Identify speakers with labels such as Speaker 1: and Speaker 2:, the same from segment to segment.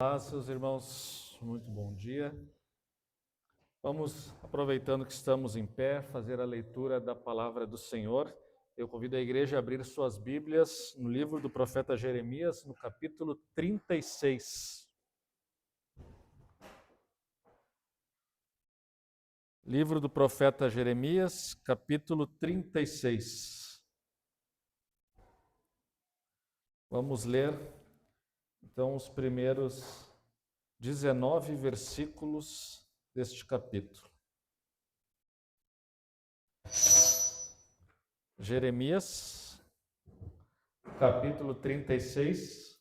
Speaker 1: Olá, seus irmãos, muito bom dia. Vamos, aproveitando que estamos em pé, fazer a leitura da palavra do Senhor. Eu convido a igreja a abrir suas Bíblias no livro do profeta Jeremias, no capítulo 36. Livro do profeta Jeremias, capítulo 36. Vamos ler, então, os primeiros 19 versículos deste capítulo. Jeremias, capítulo 36.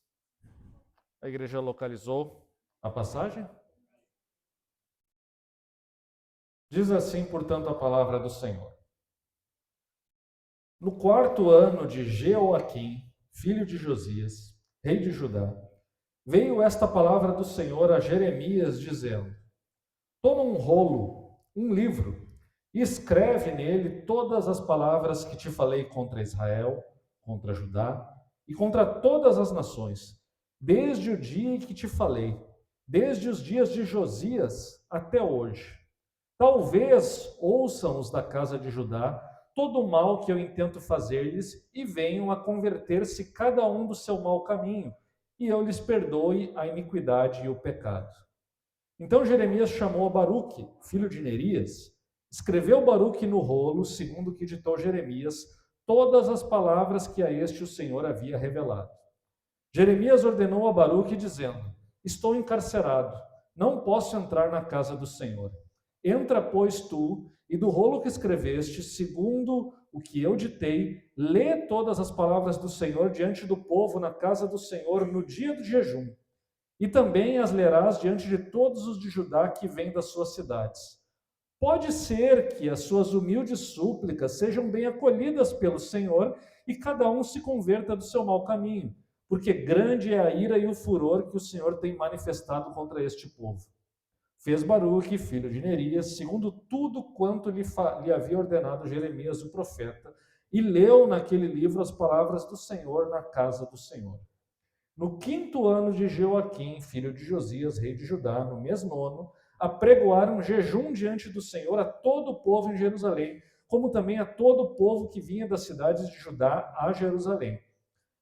Speaker 1: A igreja localizou a passagem? Diz assim, portanto, a palavra do Senhor. No 4º ano de Jeoaquim, filho de Josias, rei de Judá, veio esta palavra do Senhor a Jeremias, dizendo: Toma um rolo, um livro, e escreve nele todas as palavras que te falei contra Israel, contra Judá e contra todas as nações, desde o dia em que te falei, desde os dias de Josias até hoje. Talvez ouçam os da casa de Judá todo o mal que eu intento fazer-lhes e venham a converter-se cada um do seu mau caminho, e eu lhes perdoe a iniquidade e o pecado. Então Jeremias chamou a Baruque, filho de Nerias, escreveu Baruque no rolo, segundo o que ditou Jeremias, todas as palavras que a este o Senhor havia revelado. Jeremias ordenou a Baruque, dizendo: Estou encarcerado, não posso entrar na casa do Senhor. Entra, pois, tu, e do rolo que escreveste, segundo o que eu ditei, lê todas as palavras do Senhor diante do povo na casa do Senhor no dia do jejum. E também as lerás diante de todos os de Judá que vêm das suas cidades. Pode ser que as suas humildes súplicas sejam bem acolhidas pelo Senhor e cada um se converta do seu mau caminho, porque grande é a ira e o furor que o Senhor tem manifestado contra este povo. Fez Baruque, filho de Nerias, segundo tudo quanto lhe havia ordenado Jeremias, o profeta, e leu naquele livro as palavras do Senhor na casa do Senhor. No 5º ano de Jeoaquim, filho de Josias, rei de Judá, no mês 9º, apregoaram jejum diante do Senhor a todo o povo em Jerusalém, como também a todo o povo que vinha das cidades de Judá a Jerusalém.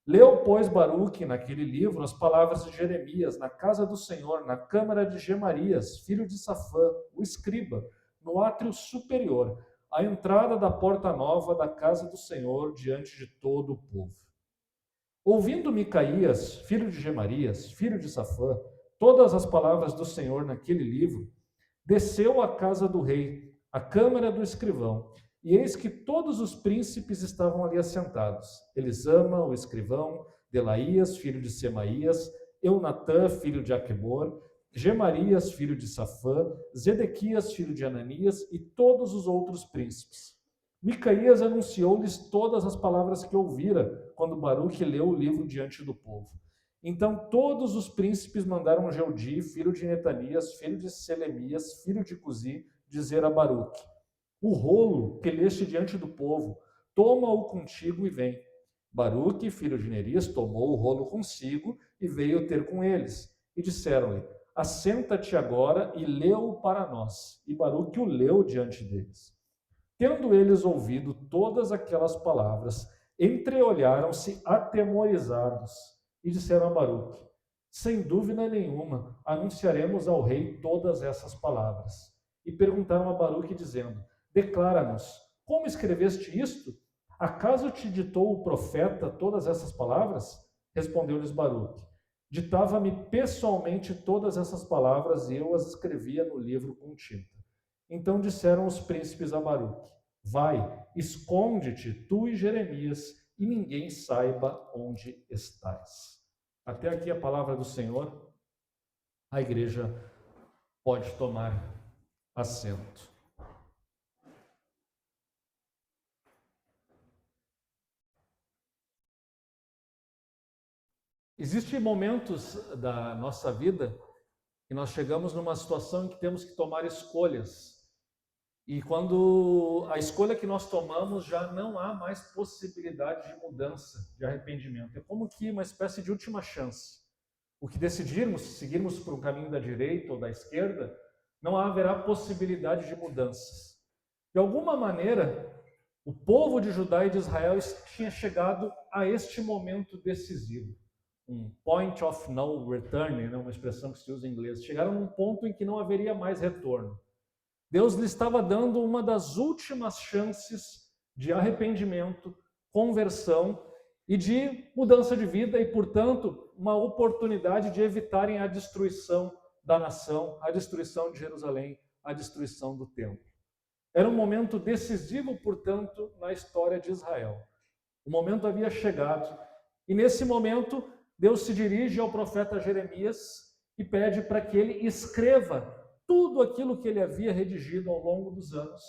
Speaker 1: Leu, pois, Baruque naquele livro as palavras de Jeremias na casa do Senhor, na câmara de Gemarias, filho de Safã, o escriba, no átrio superior, à entrada da porta nova da casa do Senhor, diante de todo o povo. Ouvindo Micaías, filho de Gemarias, filho de Safã, todas as palavras do Senhor naquele livro, desceu à casa do rei, à câmara do escrivão, e eis que todos os príncipes estavam ali assentados: Elisama, o escrivão, Delaías, filho de Semaías, Eunatã, filho de Aquebor, Gemarias, filho de Safã, Zedequias, filho de Ananias, e todos os outros príncipes. Micaías anunciou-lhes todas as palavras que ouvira, quando Baruque leu o livro diante do povo. Então todos os príncipes mandaram Jeudi, filho de Netanias, filho de Selemias, filho de Cusi, dizer a Baruque: O rolo que leste diante do povo, toma-o contigo e vem. Baruque, filho de Nerias, tomou o rolo consigo e veio ter com eles. E disseram-lhe: Assenta-te agora e lê-o para nós. E Baruque o leu diante deles. Tendo eles ouvido todas aquelas palavras, entreolharam-se atemorizados e disseram a Baruque: Sem dúvida nenhuma, anunciaremos ao rei todas essas palavras. E perguntaram a Baruque, dizendo: Declara-nos, como escreveste isto? Acaso te ditou o profeta todas essas palavras? Respondeu-lhes Baruque: Ditava-me pessoalmente todas essas palavras e eu as escrevia no livro com tinta. Então disseram os príncipes a Baruque: Vai, esconde-te, tu e Jeremias, e ninguém saiba onde estás. Até aqui a palavra do Senhor. A igreja pode tomar assento. Existem momentos da nossa vida que nós chegamos numa situação em que temos que tomar escolhas. E quando a escolha que nós tomamos já não há mais possibilidade de mudança, de arrependimento. É como que uma espécie de última chance. o que decidirmos, se seguirmos por um caminho da direita ou da esquerda, não haverá possibilidade de mudanças. De alguma maneira, o povo de Judá e de Israel tinha chegado a este momento decisivo. Um point of no return, né? Uma expressão que se usa em inglês. Chegaram a um ponto em que não haveria mais retorno. Deus lhe estava dando uma das últimas chances de arrependimento, conversão e de mudança de vida e, portanto, uma oportunidade de evitarem a destruição da nação, a destruição de Jerusalém, a destruição do templo. Era um momento decisivo, portanto, na história de Israel. O momento havia chegado e, nesse momento, Deus se dirige ao profeta Jeremias e pede para que ele escreva tudo aquilo que ele havia redigido ao longo dos anos,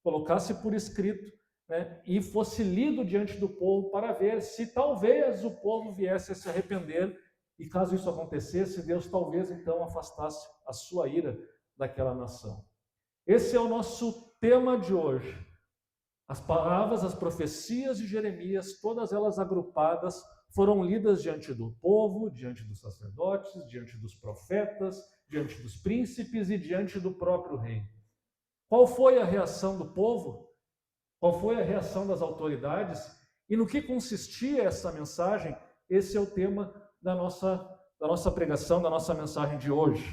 Speaker 1: colocasse por escrito, né, e fosse lido diante do povo para ver se talvez o povo viesse a se arrepender e, caso isso acontecesse, Deus talvez então afastasse a sua ira daquela nação. Esse é o nosso tema de hoje. As palavras, as profecias de Jeremias, todas elas agrupadas, foram lidas diante do povo, diante dos sacerdotes, diante dos profetas, diante dos príncipes e diante do próprio rei. Qual foi a reação do povo? Qual foi a reação das autoridades? E no que consistia essa mensagem? Esse é o tema da nossa pregação, da nossa mensagem de hoje.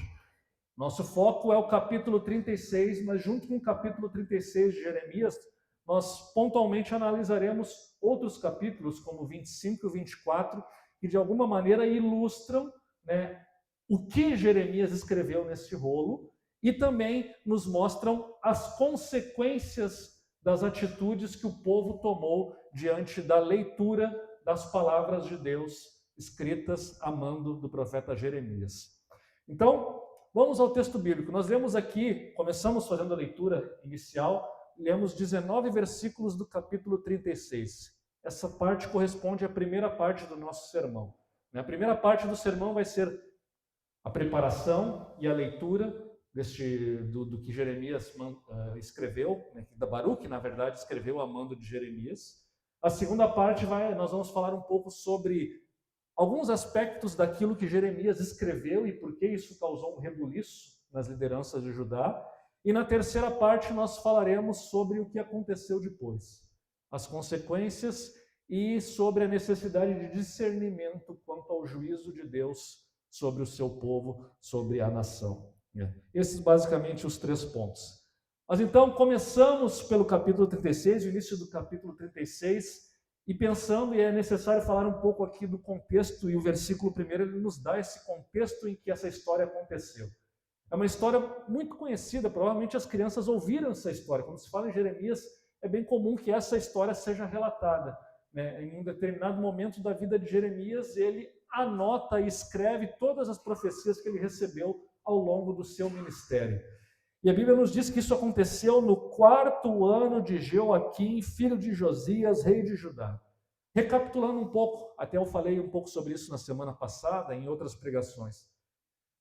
Speaker 1: Nosso foco é o capítulo 36, mas junto com o capítulo 36 de Jeremias, nós pontualmente analisaremos outros capítulos, como 25 e 24, que de alguma maneira ilustram, né, o que Jeremias escreveu nesse rolo e também nos mostram as consequências das atitudes que o povo tomou diante da leitura das palavras de Deus escritas a mando do profeta Jeremias. Então, vamos ao texto bíblico. Nós lemos aqui, começamos fazendo a leitura inicial, lemos 19 versículos do capítulo 36. Essa parte corresponde à primeira parte do nosso sermão. A primeira parte do sermão vai ser a preparação e a leitura do que Jeremias escreveu, né, que Baruque, na verdade, escreveu a mando de Jeremias. A segunda parte nós vamos falar um pouco sobre alguns aspectos daquilo que Jeremias escreveu e por que isso causou um rebuliço nas lideranças de Judá. E na terceira parte nós falaremos sobre o que aconteceu depois, as consequências e sobre a necessidade de discernimento quanto ao juízo de Deus sobre o seu povo, sobre a nação. Esses basicamente os 3 pontos. Mas então começamos pelo capítulo 36, o início do capítulo 36, e pensando, e é necessário falar um pouco aqui do contexto, e o versículo 1 ele nos dá esse contexto em que essa história aconteceu. É uma história muito conhecida, provavelmente as crianças ouviram essa história. Quando se fala em Jeremias, é bem comum que essa história seja relatada. Né? Em um determinado momento da vida de Jeremias, ele anota e escreve todas as profecias que ele recebeu ao longo do seu ministério. E a Bíblia nos diz que isso aconteceu no 4º ano de Jeoaquim, filho de Josias, rei de Judá. Recapitulando um pouco, até eu falei um pouco sobre isso na semana passada, em outras pregações.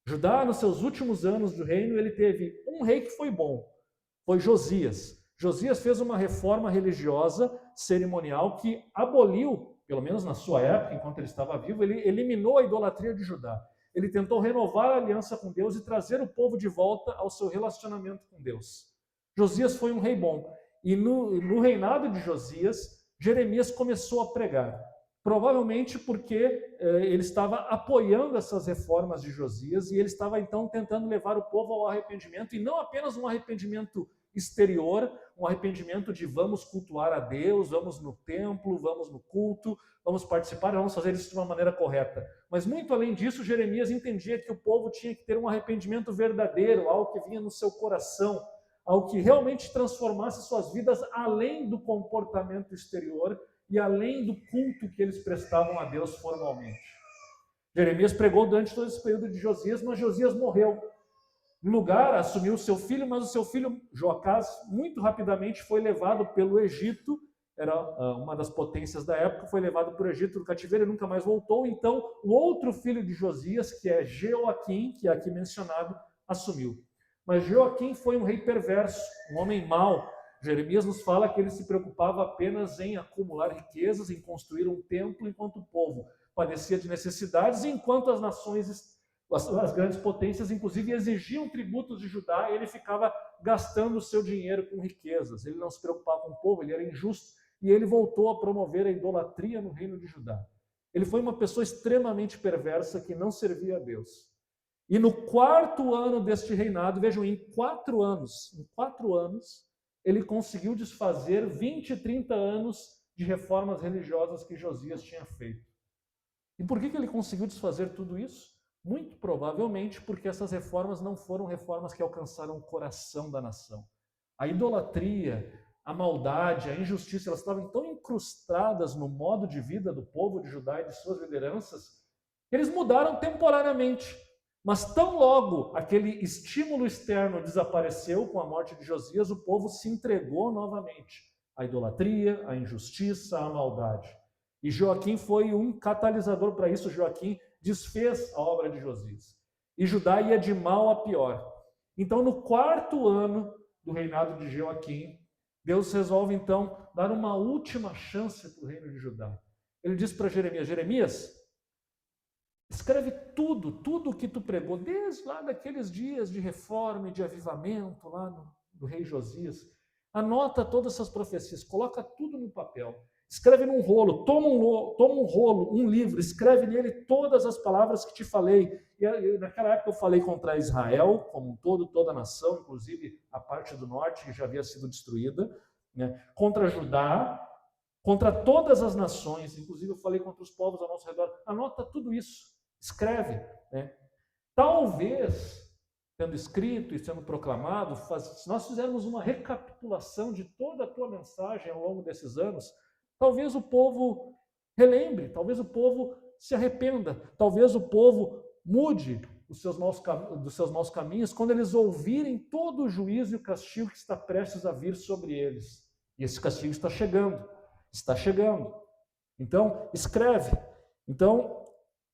Speaker 1: Judá, nos seus últimos anos do reino, ele teve um rei que foi bom, foi Josias. Josias fez uma reforma religiosa, cerimonial, que aboliu, pelo menos na sua época, enquanto ele estava vivo, ele eliminou a idolatria de Judá. Ele tentou renovar a aliança com Deus e trazer o povo de volta ao seu relacionamento com Deus. Josias foi um rei bom. E no reinado de Josias, Jeremias começou a pregar. Provavelmente porque ele estava apoiando essas reformas de Josias e ele estava então tentando levar o povo ao arrependimento, e não apenas um arrependimento exterior, um arrependimento de vamos cultuar a Deus, vamos no templo, vamos no culto, vamos participar, vamos fazer isso de uma maneira correta. Mas muito além disso, Jeremias entendia que o povo tinha que ter um arrependimento verdadeiro, algo que vinha no seu coração, algo que realmente transformasse suas vidas além do comportamento exterior e além do culto que eles prestavam a Deus formalmente. Jeremias pregou durante todo esse período de Josias, mas Josias morreu. No lugar, assumiu o seu filho, mas o seu filho, Joacás, muito rapidamente foi levado pelo Egito, era uma das potências da época, foi levado para o Egito no cativeiro e nunca mais voltou. Então, o outro filho de Josias, que é Jeoaquim, que é aqui mencionado, assumiu. Mas Jeoaquim foi um rei perverso, um homem mau. Jeremias nos fala que ele se preocupava apenas em acumular riquezas, em construir um templo, enquanto o povo padecia de necessidades, enquanto as nações, as grandes potências, inclusive, exigiam tributos de Judá, ele ficava gastando o seu dinheiro com riquezas. Ele não se preocupava com o povo, ele era injusto, e ele voltou a promover a idolatria no reino de Judá. Ele foi uma pessoa extremamente perversa que não servia a Deus. E no 4º ano deste reinado, vejam, em 4 anos, ele conseguiu desfazer 20, 30 anos de reformas religiosas que Josias tinha feito. E por que ele conseguiu desfazer tudo isso? Muito provavelmente porque essas reformas não foram reformas que alcançaram o coração da nação. A idolatria, a maldade, a injustiça, elas estavam tão incrustadas no modo de vida do povo de Judá e de suas lideranças, que eles mudaram temporariamente. Mas tão logo aquele estímulo externo desapareceu com a morte de Josias, o povo se entregou novamente à idolatria, à injustiça, à maldade. E Joaquim foi um catalisador para isso. Joaquim desfez a obra de Josias. E Judá ia de mal a pior. Então, no 4º ano do reinado de Joaquim, Deus resolve então dar uma última chance para o reino de Judá. Ele diz para Jeremias: Jeremias, escreve tudo o que tu pregou, desde lá daqueles dias de reforma e de avivamento lá do rei Josias. Anota todas essas profecias, coloca tudo no papel. Escreve num rolo, toma um rolo, um livro, escreve nele todas as palavras que te falei. E naquela época eu falei contra Israel como um todo, toda a nação, inclusive a parte do norte que já havia sido destruída, né? Contra Judá, contra todas as nações, inclusive eu falei contra os povos ao nosso redor. Anota tudo isso, escreve, né? Talvez, tendo escrito e sendo proclamado, se nós fizermos uma recapitulação de toda a tua mensagem ao longo desses anos, talvez o povo relembre, talvez o povo se arrependa, talvez o povo mude dos seus maus caminhos quando eles ouvirem todo o juízo e o castigo que está prestes a vir sobre eles. E esse castigo está chegando. Então, escreve. Então,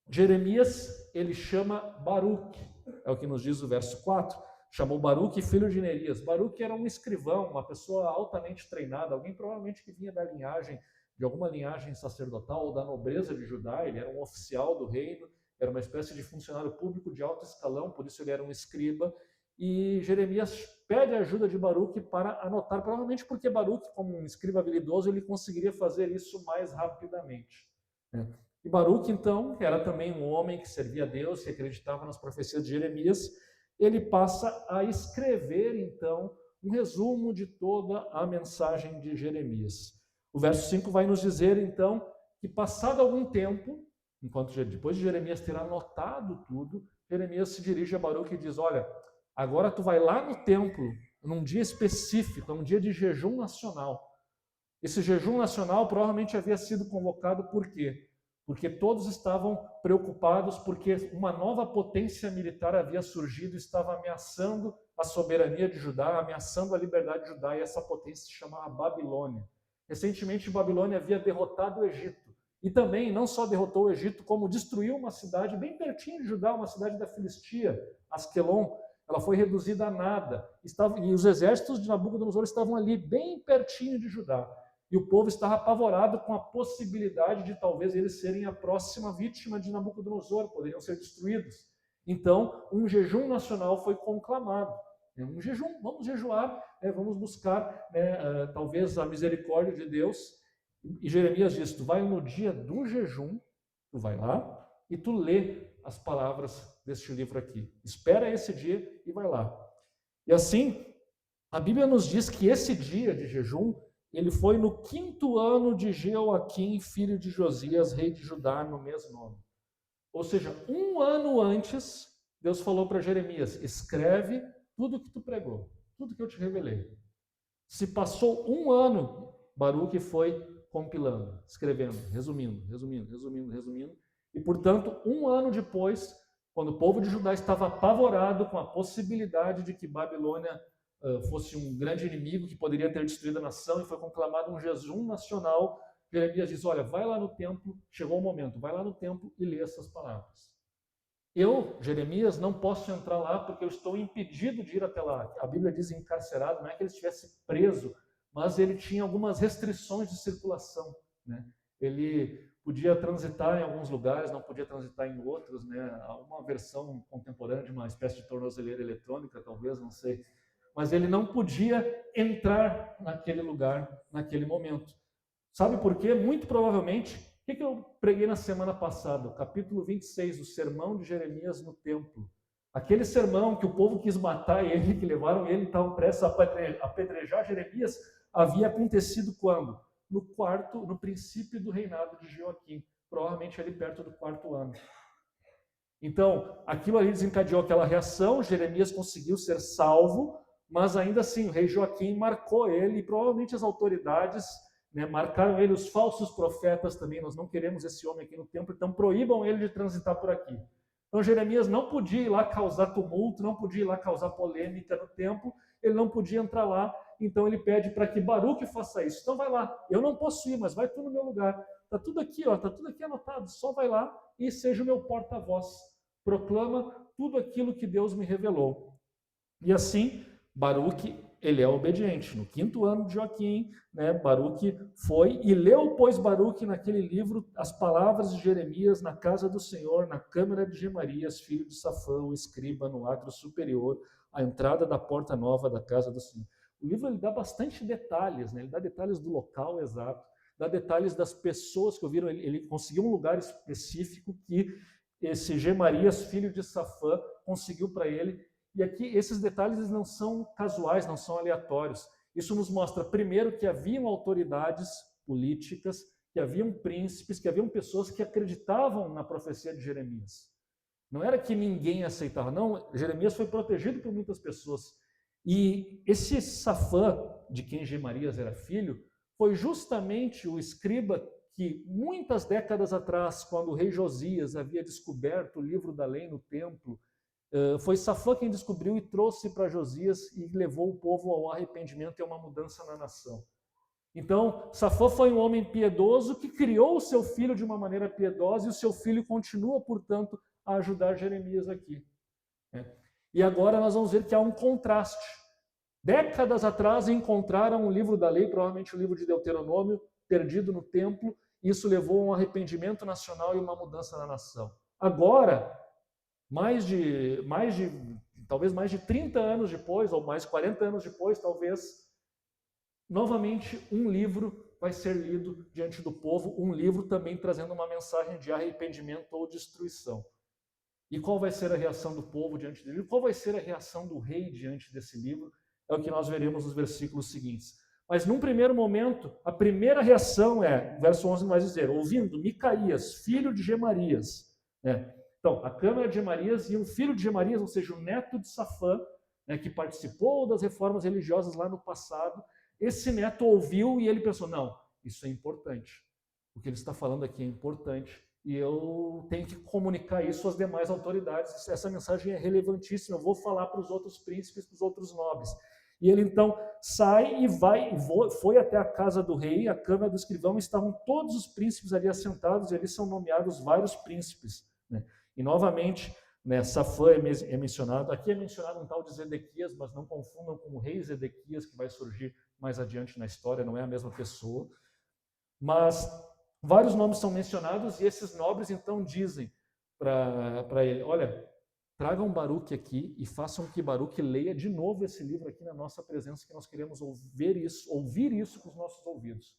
Speaker 1: Jeremias, ele chama Baruque, é o que nos diz o verso 4. Chamou Baruque, filho de Nerias. Baruque era um escrivão, uma pessoa altamente treinada, alguém provavelmente que vinha da linhagem, de alguma linhagem sacerdotal ou da nobreza de Judá. Ele era um oficial do reino, era uma espécie de funcionário público de alto escalão, por isso ele era um escriba. E Jeremias pede a ajuda de Baruque para anotar, provavelmente porque Baruque, como um escriba habilidoso, ele conseguiria fazer isso mais rapidamente, né? E Baruque, então, que era também um homem que servia a Deus, que acreditava nas profecias de Jeremias, ele passa a escrever, então, um resumo de toda a mensagem de Jeremias. O verso 5 vai nos dizer, então, que passado algum tempo, depois de Jeremias ter anotado tudo, Jeremias se dirige a Baruque e diz: olha, agora tu vai lá no templo, num dia específico, é um dia de jejum nacional. Esse jejum nacional provavelmente havia sido convocado por quê? Porque todos estavam preocupados porque uma nova potência militar havia surgido e estava ameaçando a soberania de Judá, ameaçando a liberdade de Judá, e essa potência se chamava Babilônia. Recentemente, Babilônia havia derrotado o Egito. E também, não só derrotou o Egito, como destruiu uma cidade bem pertinho de Judá, uma cidade da Filistia, Asquelon. Ela foi reduzida a nada. E os exércitos de Nabucodonosor estavam ali, bem pertinho de Judá. E o povo estava apavorado com a possibilidade de talvez eles serem a próxima vítima de Nabucodonosor, poderiam ser destruídos. Então, um jejum nacional foi conclamado. Um jejum, vamos jejuar, vamos buscar talvez a misericórdia de Deus. E Jeremias diz: tu vai no dia do jejum, tu vai lá e tu lê as palavras deste livro aqui. Espera esse dia e vai lá. E assim, a Bíblia nos diz que esse dia de jejum, ele foi no 5º ano de Jeoaquim, filho de Josias, rei de Judá, no mês 9. Ou seja, 1 ano antes, Deus falou para Jeremias: escreve tudo que tu pregou, tudo que eu te revelei. Se passou 1 ano, Baruque foi compilando, escrevendo, resumindo. E, portanto, 1 ano depois, quando o povo de Judá estava apavorado com a possibilidade de que Babilônia fosse um grande inimigo que poderia ter destruído a nação, e foi conclamado um jejum nacional, Jeremias diz: olha, vai lá no templo, chegou o momento, vai lá no templo e lê essas palavras. Eu, Jeremias, não posso entrar lá porque eu estou impedido de ir até lá. A Bíblia diz encarcerado, não é que ele estivesse preso, mas ele tinha algumas restrições de circulação, né? podia transitar em alguns lugares, não podia transitar em outros, né? Há uma versão contemporânea de uma espécie de tornozeleira eletrônica, talvez, não sei. Mas ele não podia entrar naquele lugar, naquele momento. Sabe por quê? Muito provavelmente, o que eu preguei na semana passada? O capítulo 26, o sermão de Jeremias no templo. Aquele sermão que o povo quis matar ele, que levaram ele, estavam prestes a apedrejar Jeremias, havia acontecido quando? No princípio do reinado de Joaquim, provavelmente ali perto do 4º ano. Então, aquilo ali desencadeou aquela reação, Jeremias conseguiu ser salvo, mas ainda assim, o rei Joaquim marcou ele, e provavelmente as autoridades, né, marcaram ele, os falsos profetas também, nós não queremos esse homem aqui no templo, então proíbam ele de transitar por aqui. Então Jeremias não podia ir lá causar tumulto, não podia ir lá causar polêmica no templo, ele não podia entrar lá, então ele pede para que Baruque faça isso. Então vai lá, eu não posso ir, mas vai tu no meu lugar. Está tudo aqui, ó, está tudo aqui anotado, só vai lá e seja o meu porta-voz. Proclama tudo aquilo que Deus me revelou. E assim, Baruque, ele é obediente. No 5º ano de Joaquim, né, Baruque foi e leu, pois, Baruque naquele livro as palavras de Jeremias na casa do Senhor, na câmara de Gemarias, filho de Safã, o escriba, no átrio superior, à entrada da porta nova da casa do Senhor. O livro ele dá bastante detalhes, né? Ele dá detalhes do local exato, dá detalhes das pessoas que ouviram, ele conseguiu um lugar específico que esse Gemarias, filho de Safã, conseguiu para ele. E aqui esses detalhes não são casuais, não são aleatórios. Isso nos mostra, primeiro, que haviam autoridades políticas, que haviam príncipes, que haviam pessoas que acreditavam na profecia de Jeremias. Não era que ninguém aceitava, não. Jeremias foi protegido por muitas pessoas. E esse Safã, de quem Gemarias era filho, foi justamente o escriba que muitas décadas atrás, quando o rei Josias havia descoberto o livro da lei no templo, foi Safã quem descobriu e trouxe para Josias e levou o povo ao arrependimento e a uma mudança na nação. Então, Safã foi um homem piedoso que criou o seu filho de uma maneira piedosa e o seu filho continua, portanto, a ajudar Jeremias aqui. E agora nós vamos ver que há um contraste. Décadas atrás encontraram o livro da lei, provavelmente o livro de Deuteronômio, perdido no templo, e isso levou a um arrependimento nacional e uma mudança na nação. Agora, talvez mais de 30 anos depois, ou mais 40 anos depois, talvez, novamente um livro vai ser lido diante do povo, um livro também trazendo uma mensagem de arrependimento ou destruição. E qual vai ser a reação do povo diante dele? Qual vai ser a reação do rei diante desse livro? É o que nós veremos nos versículos seguintes. Mas num primeiro momento, a primeira reação é, verso 11 vai dizer, ouvindo Micaías, filho de Gemarias, né? Então, a câmara de Gemarias e um filho de Gemarias, ou seja, o neto de Safã, né, que participou das reformas religiosas lá no passado, esse neto ouviu e ele pensou, não, isso é importante. O que ele está falando aqui é importante e eu tenho que comunicar isso às demais autoridades. Essa mensagem é relevantíssima, eu vou falar para os outros príncipes, para os outros nobres. E ele então sai e foi até a casa do rei, a câmara do escrivão, estavam todos os príncipes ali assentados e ali são nomeados vários príncipes, né? E novamente, né, Safã é mencionado, aqui é mencionado um tal de Zedequias, mas não confundam com o rei Zedequias que vai surgir mais adiante na história, não é a mesma pessoa. Mas vários nomes são mencionados e esses nobres então dizem para ele, olha, tragam Baruque aqui e façam que Baruque leia de novo esse livro aqui na nossa presença, que nós queremos ouvir isso com os nossos ouvidos.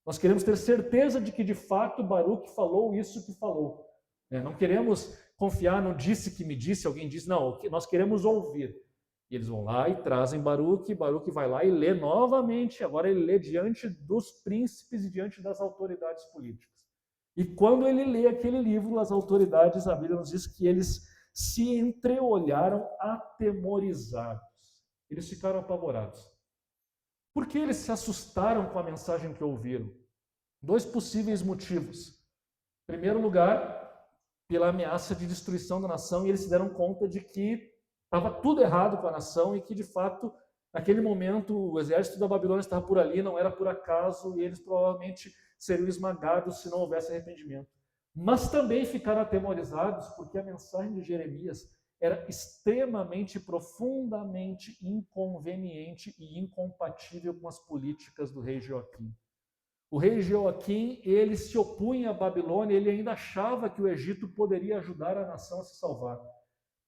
Speaker 1: Nós queremos ter certeza de que de fato Baruque falou isso que falou. Não queremos confiar no disse que me disse, alguém disse, não, nós queremos ouvir. E eles vão lá e trazem Baruque vai lá e lê novamente, agora ele lê diante dos príncipes e diante das autoridades políticas. E quando ele lê aquele livro, as autoridades, a Bíblia nos diz que eles se entreolharam atemorizados. Eles ficaram apavorados. Por que eles se assustaram com a mensagem que ouviram? 2 possíveis motivos. Em primeiro lugar, pela ameaça de destruição da nação, e eles se deram conta de que estava tudo errado com a nação e que, de fato, naquele momento, o exército da Babilônia estava por ali, não era por acaso, e eles provavelmente seriam esmagados se não houvesse arrependimento. Mas também ficaram atemorizados porque a mensagem de Jeremias era extremamente, profundamente inconveniente e incompatível com as políticas do rei Joaquim. O rei Jeoaquim, ele se opunha à Babilônia, ele ainda achava que o Egito poderia ajudar a nação a se salvar.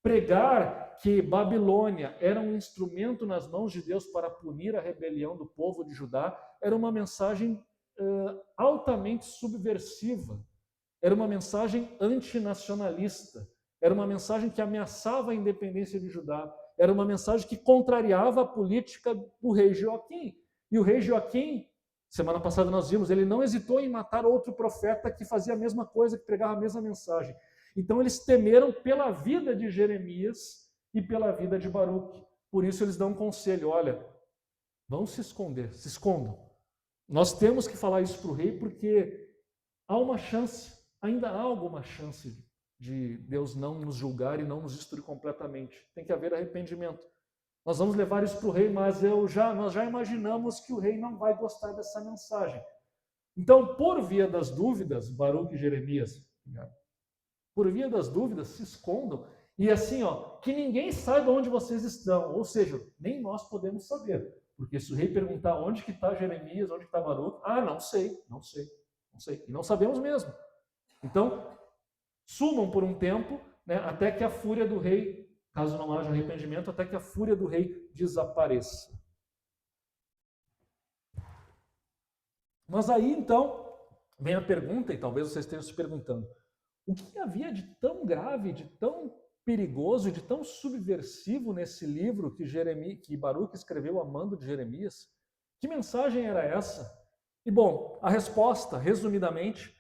Speaker 1: Pregar que Babilônia era um instrumento nas mãos de Deus para punir a rebelião do povo de Judá era uma mensagem altamente subversiva, era uma mensagem antinacionalista, era uma mensagem que ameaçava a independência de Judá, era uma mensagem que contrariava a política do rei Jeoaquim. E o rei Jeoaquim, semana passada nós vimos, ele não hesitou em matar outro profeta que fazia a mesma coisa, que pregava a mesma mensagem. Então eles temeram pela vida de Jeremias e pela vida de Baruque. Por isso eles dão um conselho, olha, vão se esconder, se escondam. Nós temos que falar isso para o rei porque há uma chance, ainda há alguma chance de Deus não nos julgar e não nos destruir completamente. Tem que haver arrependimento. Nós vamos levar isso para o rei, mas nós já imaginamos que o rei não vai gostar dessa mensagem. Então, por via das dúvidas, Baruque e Jeremias, por via das dúvidas, se escondam. E assim, que ninguém saiba onde vocês estão. Ou seja, nem nós podemos saber. Porque se o rei perguntar onde que está Jeremias, onde que está Baruque, não sei. E não sabemos mesmo. Então, sumam por um tempo, né, até que a fúria do rei, caso não haja arrependimento, até que a fúria do rei desapareça. Mas aí, então, vem a pergunta, e talvez vocês estejam se perguntando, o que havia de tão grave, de tão perigoso, de tão subversivo nesse livro que Baruque escreveu a mando de Jeremias? Que mensagem era essa? E bom, a resposta, resumidamente,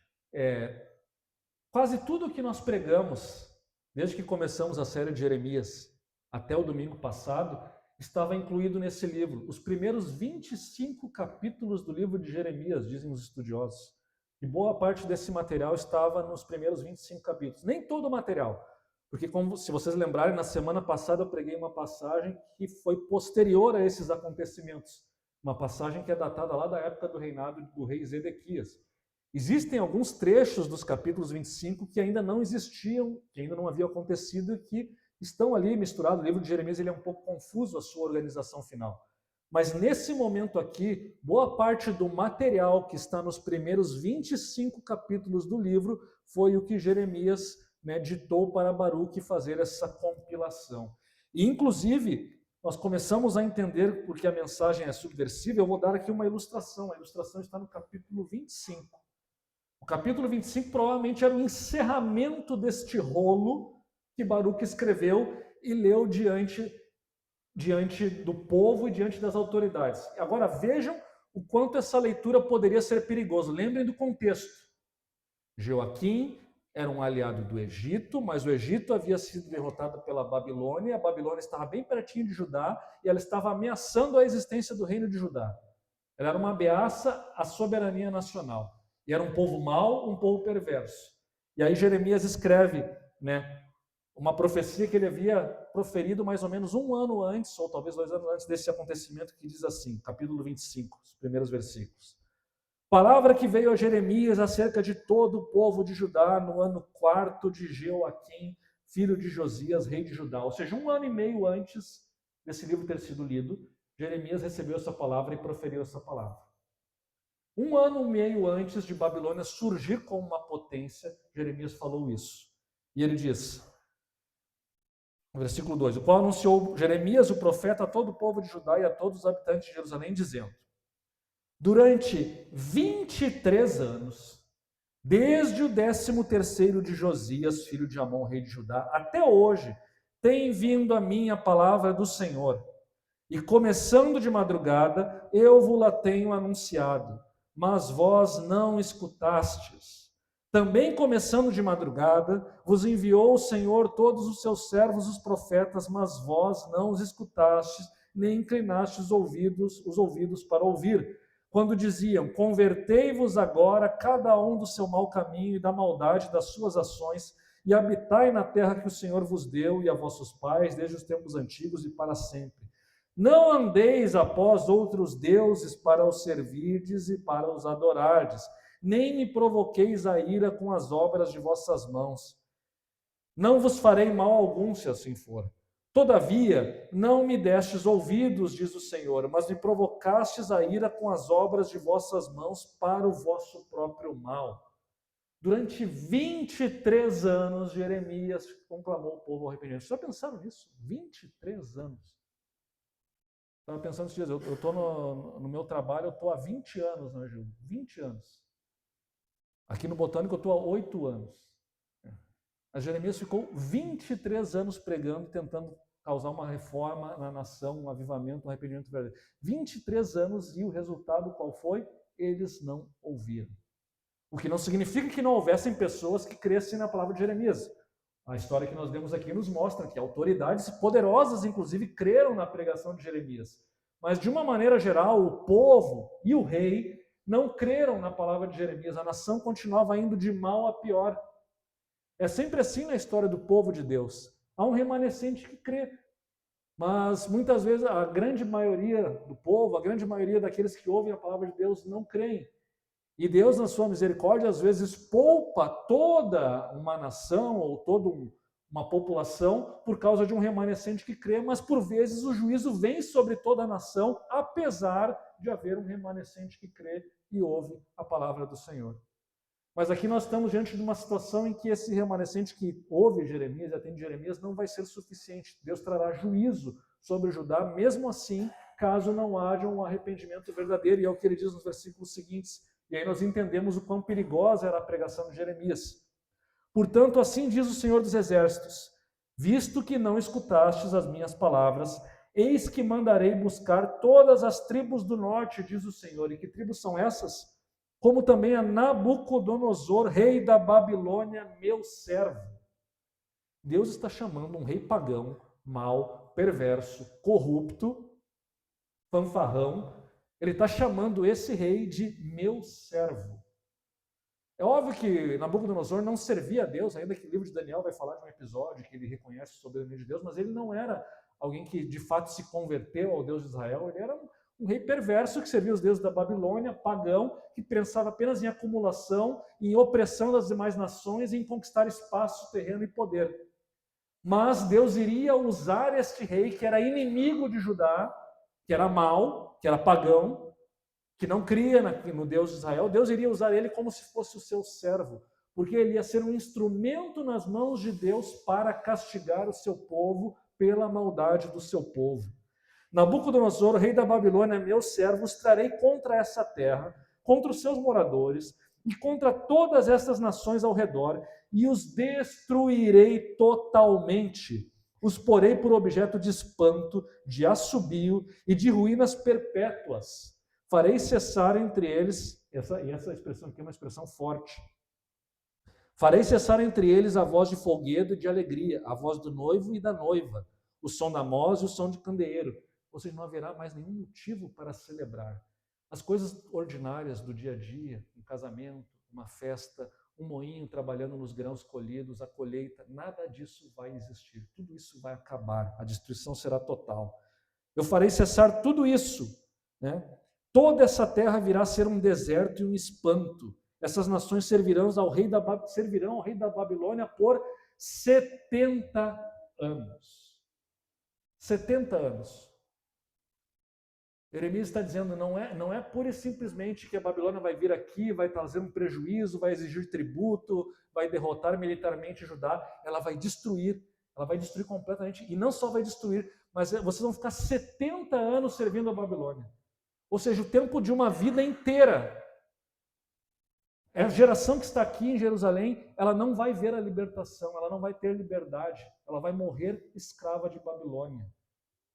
Speaker 1: quase tudo o que nós pregamos, desde que começamos a série de Jeremias até o domingo passado, estava incluído nesse livro. Os primeiros 25 capítulos do livro de Jeremias, dizem os estudiosos. E boa parte desse material estava nos primeiros 25 capítulos. Nem todo o material, porque se vocês lembrarem, na semana passada eu preguei uma passagem que foi posterior a esses acontecimentos. Uma passagem que é datada lá da época do reinado do rei Zedequias. Existem alguns trechos dos capítulos 25 que ainda não existiam, que ainda não haviam acontecido e que estão ali misturados. O livro de Jeremias ele é um pouco confuso a sua organização final. Mas nesse momento aqui, boa parte do material que está nos primeiros 25 capítulos do livro foi o que Jeremias ditou para Baruque fazer essa compilação. E, inclusive, nós começamos a entender porque a mensagem é subversiva. Eu vou dar aqui uma ilustração. A ilustração está no capítulo 25. O capítulo 25 provavelmente era o encerramento deste rolo que Baruque escreveu e leu diante do povo e diante das autoridades. Agora vejam o quanto essa leitura poderia ser perigosa. Lembrem do contexto. Jeoaquim era um aliado do Egito, mas o Egito havia sido derrotado pela Babilônia. A Babilônia estava bem pertinho de Judá e ela estava ameaçando a existência do reino de Judá. Ela era uma ameaça à soberania nacional. E era um povo mau, um povo perverso. E aí Jeremias escreve, uma profecia que ele havia proferido mais ou menos um ano antes, ou talvez 2 anos antes desse acontecimento, que diz assim, capítulo 25, os primeiros versículos. Palavra que veio a Jeremias acerca de todo o povo de Judá no ano 4º de Jeoaquim, filho de Josias, rei de Judá. Ou seja, 1 ano e meio antes desse livro ter sido lido, Jeremias recebeu essa palavra e proferiu essa palavra. 1 ano e meio antes de Babilônia surgir como uma potência, Jeremias falou isso. E ele diz, versículo 2, o qual anunciou Jeremias, o profeta, a todo o povo de Judá e a todos os habitantes de Jerusalém, dizendo, durante 23 anos, desde o 13º de Josias, filho de Amon, rei de Judá, até hoje, tem vindo a mim a palavra do Senhor. E começando de madrugada, eu vos-la tenho anunciado, mas vós não escutastes. Também começando de madrugada, vos enviou o Senhor todos os seus servos, os profetas, mas vós não os escutastes, nem inclinastes os ouvidos para ouvir. Quando diziam, convertei-vos agora, cada um do seu mau caminho e da maldade das suas ações, e habitai na terra que o Senhor vos deu e a vossos pais, desde os tempos antigos e para sempre. Não andeis após outros deuses para os servirdes e para os adorardes, nem me provoqueis a ira com as obras de vossas mãos. Não vos farei mal algum, se assim for. Todavia, não me destes ouvidos, diz o Senhor, mas me provocastes a ira com as obras de vossas mãos para o vosso próprio mal. Durante 23 anos, Jeremias conclamou o povo ao arrependimento. Vocês já pensaram nisso? 23 anos. Estava pensando esses dias, eu estou no meu trabalho, eu estou há 20 anos, né, Gil? 20 anos. Aqui no Botânico eu estou há 8 anos. Mas Jeremias ficou 23 anos pregando, tentando causar uma reforma na nação, um avivamento, um arrependimento verdadeiro. 23 anos e o resultado qual foi? Eles não ouviram. O que não significa que não houvessem pessoas que crescem na palavra de Jeremias. A história que nós demos aqui nos mostra que autoridades poderosas, inclusive, creram na pregação de Jeremias. Mas, de uma maneira geral, o povo e o rei não creram na palavra de Jeremias. A nação continuava indo de mal a pior. É sempre assim na história do povo de Deus. Há um remanescente que crê. Mas, muitas vezes, a grande maioria do povo, a grande maioria daqueles que ouvem a palavra de Deus não creem. E Deus, na sua misericórdia, às vezes poupa toda uma nação ou toda uma população por causa de um remanescente que crê, mas por vezes o juízo vem sobre toda a nação, apesar de haver um remanescente que crê e ouve a palavra do Senhor. Mas aqui nós estamos diante de uma situação em que esse remanescente que ouve Jeremias e atende Jeremias não vai ser suficiente. Deus trará juízo sobre Judá, mesmo assim, caso não haja um arrependimento verdadeiro, e é o que ele diz nos versículos seguintes. E aí nós entendemos o quão perigosa era a pregação de Jeremias. Portanto, assim diz o Senhor dos Exércitos, visto que não escutastes as minhas palavras, eis que mandarei buscar todas as tribos do norte, diz o Senhor. E que tribos são essas? Como também a Nabucodonosor, rei da Babilônia, meu servo. Deus está chamando um rei pagão, mau, perverso, corrupto, fanfarrão. Ele está chamando esse rei de meu servo. É óbvio que Nabucodonosor não servia a Deus, ainda que o livro de Daniel vai falar de um episódio que ele reconhece a soberania de Deus, mas ele não era alguém que de fato se converteu ao Deus de Israel, ele era um rei perverso que servia os deuses da Babilônia, pagão, que pensava apenas em acumulação, em opressão das demais nações e em conquistar espaço, terreno e poder. Mas Deus iria usar este rei que era inimigo de Judá, que era mau, que era pagão, que não cria no Deus de Israel. Deus iria usar ele como se fosse o seu servo, porque ele ia ser um instrumento nas mãos de Deus para castigar o seu povo pela maldade do seu povo. Nabucodonosor, rei da Babilônia, meu servo, os trarei contra essa terra, contra os seus moradores e contra todas essas nações ao redor, e os destruirei totalmente. Os porei por objeto de espanto, de assobio e de ruínas perpétuas. Farei cessar entre eles, essa expressão aqui é uma expressão forte. Farei cessar entre eles a voz de folguedo e de alegria, a voz do noivo e da noiva, o som da moz e o som de candeeiro. Ou seja, não haverá mais nenhum motivo para celebrar. As coisas ordinárias do dia a dia, um casamento, uma festa, um moinho trabalhando nos grãos colhidos, a colheita, nada disso vai existir. Tudo isso vai acabar, a destruição será total. Eu farei cessar tudo isso, né? Toda essa terra virá a ser um deserto e um espanto. Essas nações servirão ao rei da Babilônia por 70 anos. 70 anos. Jeremias está dizendo, não é pura e simplesmente que a Babilônia vai vir aqui, vai trazer um prejuízo, vai exigir tributo, vai derrotar militarmente Judá. Ela vai destruir completamente. E não só vai destruir, mas vocês vão ficar 70 anos servindo a Babilônia. Ou seja, o tempo de uma vida inteira. A geração que está aqui em Jerusalém, ela não vai ver a libertação, ela não vai ter liberdade, ela vai morrer escrava de Babilônia.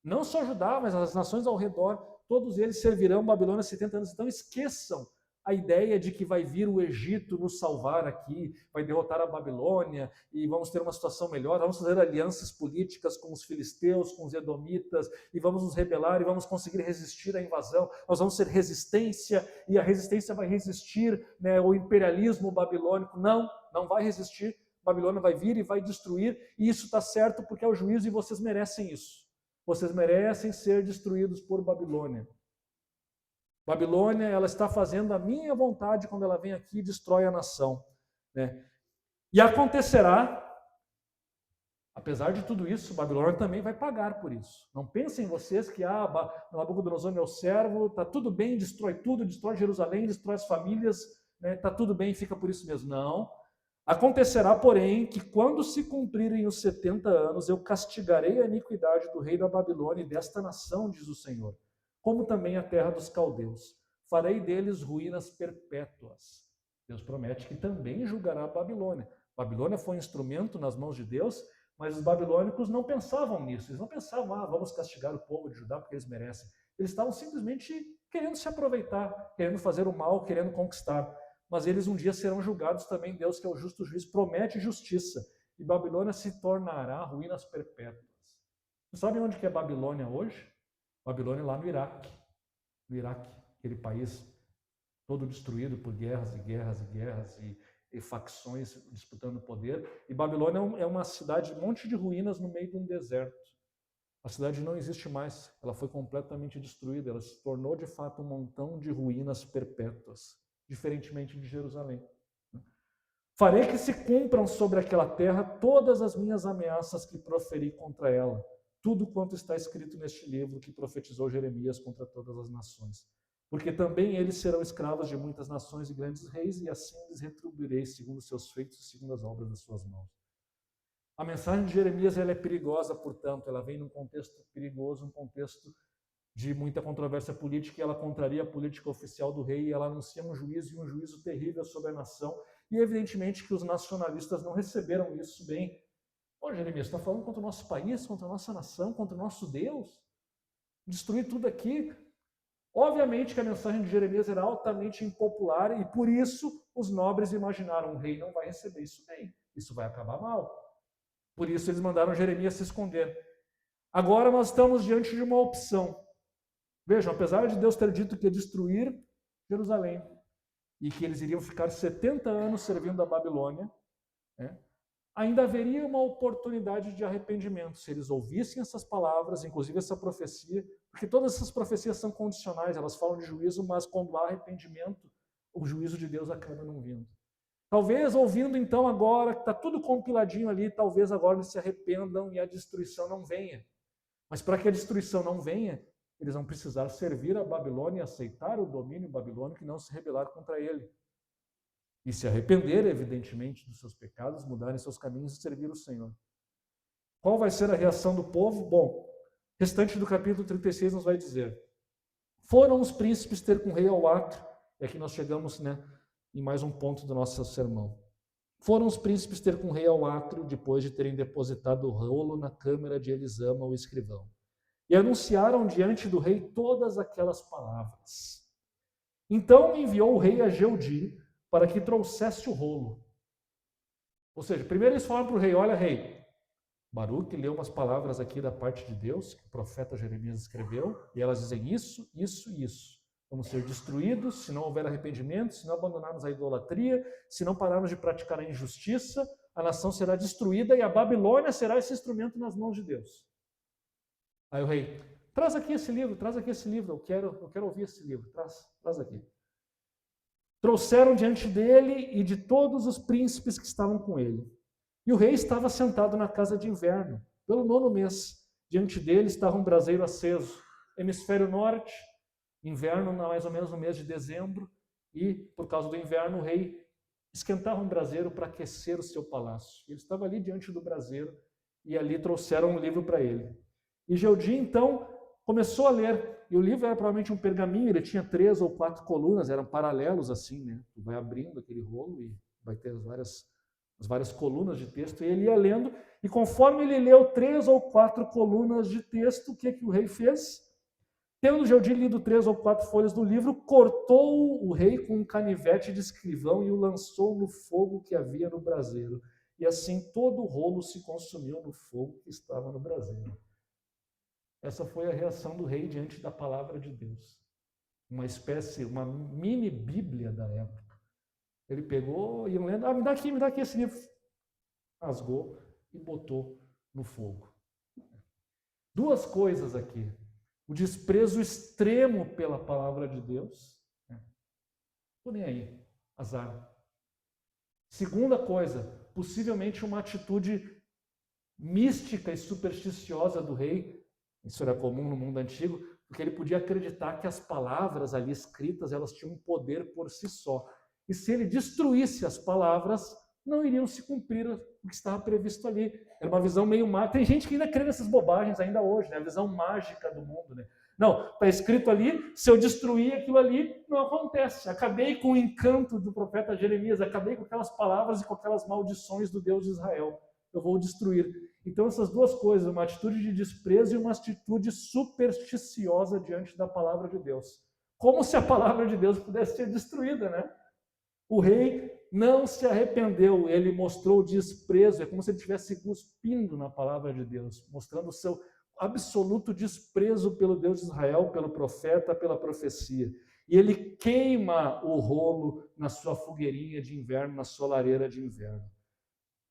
Speaker 1: Não só Judá, mas as nações ao redor, todos eles servirão Babilônia 70 anos. Então esqueçam a ideia de que vai vir o Egito nos salvar aqui, vai derrotar a Babilônia e vamos ter uma situação melhor, vamos fazer alianças políticas com os filisteus, com os edomitas, e vamos nos rebelar e vamos conseguir resistir à invasão. Nós vamos ser resistência e a resistência vai resistir, né, o imperialismo babilônico. Não vai resistir. Babilônia vai vir e vai destruir, e isso está certo porque é o juízo e vocês merecem isso. Vocês merecem ser destruídos por Babilônia. Babilônia, ela está fazendo a minha vontade quando ela vem aqui e destrói a nação. Né? E acontecerá Apesar de tudo isso, Babilônia também vai pagar por isso. Não pensem vocês que Nabucodonosor é meu servo, está tudo bem, destrói tudo, destrói Jerusalém, destrói as famílias, está tudo bem, fica por isso mesmo. Não. Acontecerá, porém, que quando se cumprirem os 70 anos, eu castigarei a iniquidade do rei da Babilônia e desta nação, diz o Senhor, como também a terra dos caldeus. Farei deles ruínas perpétuas. Deus promete que também julgará a Babilônia. Babilônia foi um instrumento nas mãos de Deus, mas os babilônicos não pensavam nisso. Eles não pensavam, vamos castigar o povo de Judá porque eles merecem. Eles estavam simplesmente querendo se aproveitar, querendo fazer o mal, querendo conquistar. Mas eles um dia serão julgados também. Deus, que é o justo juiz, promete justiça. E Babilônia se tornará ruínas perpétuas. Você sabe onde que é Babilônia hoje? Babilônia lá no Iraque. No Iraque, aquele país todo destruído por guerras e guerras e guerras e facções disputando o poder. E Babilônia é uma cidade, um monte de ruínas no meio de um deserto. A cidade não existe mais, ela foi completamente destruída, ela se tornou de fato um montão de ruínas perpétuas, diferentemente de Jerusalém. Farei que se cumpram sobre aquela terra todas as minhas ameaças que proferi contra ela, tudo quanto está escrito neste livro que profetizou Jeremias contra todas as nações. Porque também eles serão escravos de muitas nações e grandes reis, e assim lhes retribuirei segundo os seus feitos e segundo as obras das suas mãos. A mensagem de Jeremias ela é perigosa, portanto, ela vem num contexto perigoso, um contexto de muita controvérsia política, e ela contraria a política oficial do rei, e ela anuncia um juízo e um juízo terrível sobre a nação, e evidentemente que os nacionalistas não receberam isso bem. Jeremias, está falando contra o nosso país, contra a nossa nação, contra o nosso Deus? Destruir tudo aqui? Obviamente que a mensagem de Jeremias era altamente impopular, e por isso os nobres imaginaram, o rei não vai receber isso bem, isso vai acabar mal. Por isso eles mandaram Jeremias se esconder. Agora nós estamos diante de uma opção. Vejam, apesar de Deus ter dito que ia destruir Jerusalém e que eles iriam ficar 70 anos servindo a Babilônia, ainda haveria uma oportunidade de arrependimento se eles ouvissem essas palavras, inclusive essa profecia, porque todas essas profecias são condicionais, elas falam de juízo, mas quando há arrependimento, o juízo de Deus acaba não vindo. Talvez ouvindo então agora, que está tudo compiladinho ali, talvez agora eles se arrependam e a destruição não venha. Mas para que a destruição não venha, eles vão precisar servir a Babilônia e aceitar o domínio babilônico e não se rebelar contra ele. E se arrepender, evidentemente, dos seus pecados, mudarem seus caminhos e servir o Senhor. Qual vai ser a reação do povo? Bom, restante do capítulo 36 nos vai dizer: foram os príncipes ter com o rei ao átrio. E aqui nós chegamos em mais um ponto do nosso sermão. Foram os príncipes ter com o rei ao átrio, depois de terem depositado o rolo na câmara de Elisama, o escrivão. E anunciaram diante do rei todas aquelas palavras. Então enviou o rei a Jeudi para que trouxesse o rolo. Ou seja, primeiro eles falaram para o rei: olha, rei, Baruque leu umas palavras aqui da parte de Deus, que o profeta Jeremias escreveu, e elas dizem isso, isso e isso. Vamos ser destruídos se não houver arrependimento, se não abandonarmos a idolatria, se não pararmos de praticar a injustiça, a nação será destruída e a Babilônia será esse instrumento nas mãos de Deus. Aí o rei: traz aqui esse livro, eu quero ouvir esse livro, traz aqui. Trouxeram diante dele e de todos os príncipes que estavam com ele. E o rei estava sentado na casa de inverno, pelo 9º mês. Diante dele estava um braseiro aceso. Hemisfério norte, inverno mais ou menos no mês de dezembro, e por causa do inverno o rei esquentava um braseiro para aquecer o seu palácio. Ele estava ali diante do braseiro e ali trouxeram um livro para ele. E Jeudi então começou a ler. E o livro era provavelmente um pergaminho, ele tinha 3 ou 4 colunas, eram paralelos assim, né? Tu vai abrindo aquele rolo e vai ter as várias colunas de texto, e ele ia lendo, e conforme ele leu 3 ou 4 colunas de texto, o que o rei fez? Tendo Jeudi lido 3 ou 4 folhas do livro, cortou o rei com um canivete de escrivão e o lançou no fogo que havia no braseiro. E assim todo o rolo se consumiu no fogo que estava no braseiro. Essa foi a reação do rei diante da palavra de Deus. Uma mini Bíblia da época. Ele pegou e lendo, me dá aqui esse livro. Rasgou e botou no fogo. 2 coisas aqui. O desprezo extremo pela palavra de Deus. Estou nem aí, azar. Segunda coisa, possivelmente uma atitude mística e supersticiosa do rei. Isso era comum no mundo antigo, porque ele podia acreditar que as palavras ali escritas, elas tinham um poder por si só. E se ele destruísse as palavras, não iriam se cumprir o que estava previsto ali. Era uma visão meio mágica. Tem gente que ainda crê nessas bobagens ainda hoje, né? A visão mágica do mundo, né? Não, está escrito ali, se eu destruir aquilo ali, não acontece. Acabei com o encanto do profeta Jeremias, acabei com aquelas palavras e com aquelas maldições do Deus de Israel. Eu vou destruir. Então, essas duas coisas, uma atitude de desprezo e uma atitude supersticiosa diante da palavra de Deus. Como se a palavra de Deus pudesse ser destruída, né? O rei não se arrependeu, ele mostrou desprezo, é como se ele estivesse cuspindo na palavra de Deus, mostrando o seu absoluto desprezo pelo Deus de Israel, pelo profeta, pela profecia. E ele queima o rolo na sua fogueirinha de inverno, na sua lareira de inverno.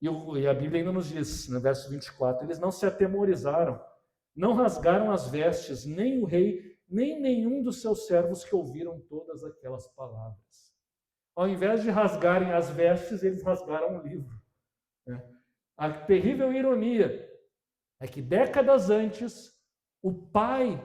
Speaker 1: E a Bíblia ainda nos diz, no verso 24, eles não se atemorizaram, não rasgaram as vestes, nem o rei, nem nenhum dos seus servos que ouviram todas aquelas palavras. Ao invés de rasgarem as vestes, eles rasgaram o livro. A terrível ironia é que décadas antes, o pai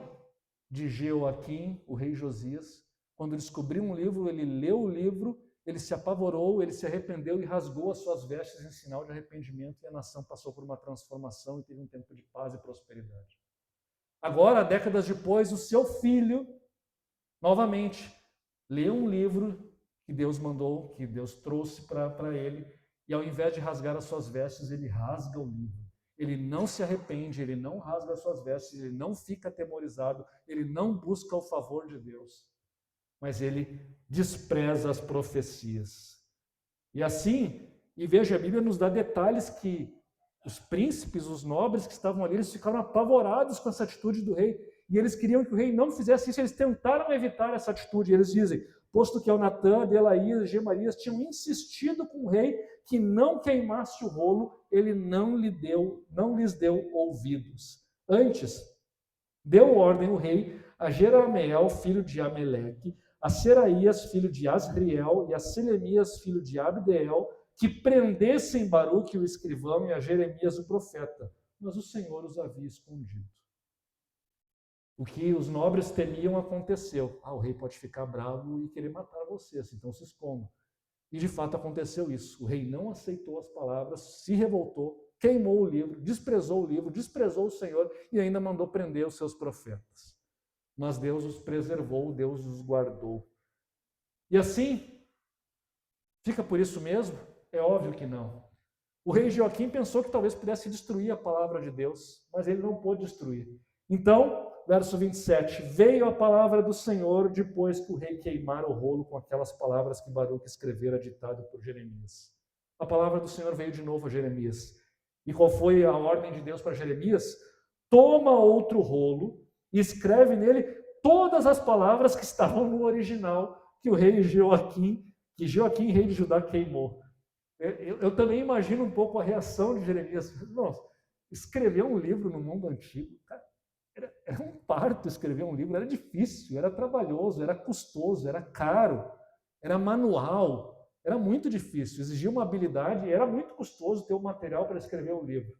Speaker 1: de Jeoaquim, o rei Josias, quando descobriu um livro, ele leu o livro, ele se apavorou, ele se arrependeu e rasgou as suas vestes em sinal de arrependimento, e a nação passou por uma transformação e teve um tempo de paz e prosperidade. Agora, décadas depois, o seu filho, novamente, leu um livro que Deus mandou, que Deus trouxe para ele, e ao invés de rasgar as suas vestes, ele rasga o livro. Ele não se arrepende, ele não rasga as suas vestes, ele não fica atemorizado, ele não busca o favor de Deus, mas ele despreza as profecias. E assim, e veja, a Bíblia nos dá detalhes que os príncipes, os nobres que estavam ali, eles ficaram apavorados com essa atitude do rei, e eles queriam que o rei não fizesse isso, eles tentaram evitar essa atitude, eles dizem, posto que Elnatã, Delaías, Gemarias tinham insistido com o rei que não queimasse o rolo, ele não lhes deu ouvidos. Antes, deu ordem o rei a Jerameel, filho de Ameleque, a Seraías, filho de Asriel, e a Selemias, filho de Abdeel, que prendessem Baruque, o escrivão, e a Jeremias, o profeta. Mas o Senhor os havia escondido. O que os nobres temiam aconteceu. O rei pode ficar bravo e querer matar vocês, então se escondam. E de fato aconteceu isso. O rei não aceitou as palavras, se revoltou, queimou o livro, desprezou o Senhor e ainda mandou prender os seus profetas. Mas Deus os preservou, Deus os guardou. E assim, fica por isso mesmo? É óbvio que não. O rei Joaquim pensou que talvez pudesse destruir a palavra de Deus, mas ele não pôde destruir. Então, verso 27, veio a palavra do Senhor depois que o rei queimara o rolo com aquelas palavras que Baruque escrevera ditado por Jeremias. A palavra do Senhor veio de novo a Jeremias. E qual foi a ordem de Deus para Jeremias? Toma outro rolo e escreve nele todas as palavras que estavam no original que o rei Joaquim, rei de Judá, queimou. Eu também imagino um pouco a reação de Jeremias. Nossa, escrever um livro no mundo antigo, cara, era um parto escrever um livro, era difícil, era trabalhoso, era custoso, era caro, era manual, era muito difícil, exigia uma habilidade, era muito custoso ter o material para escrever um livro.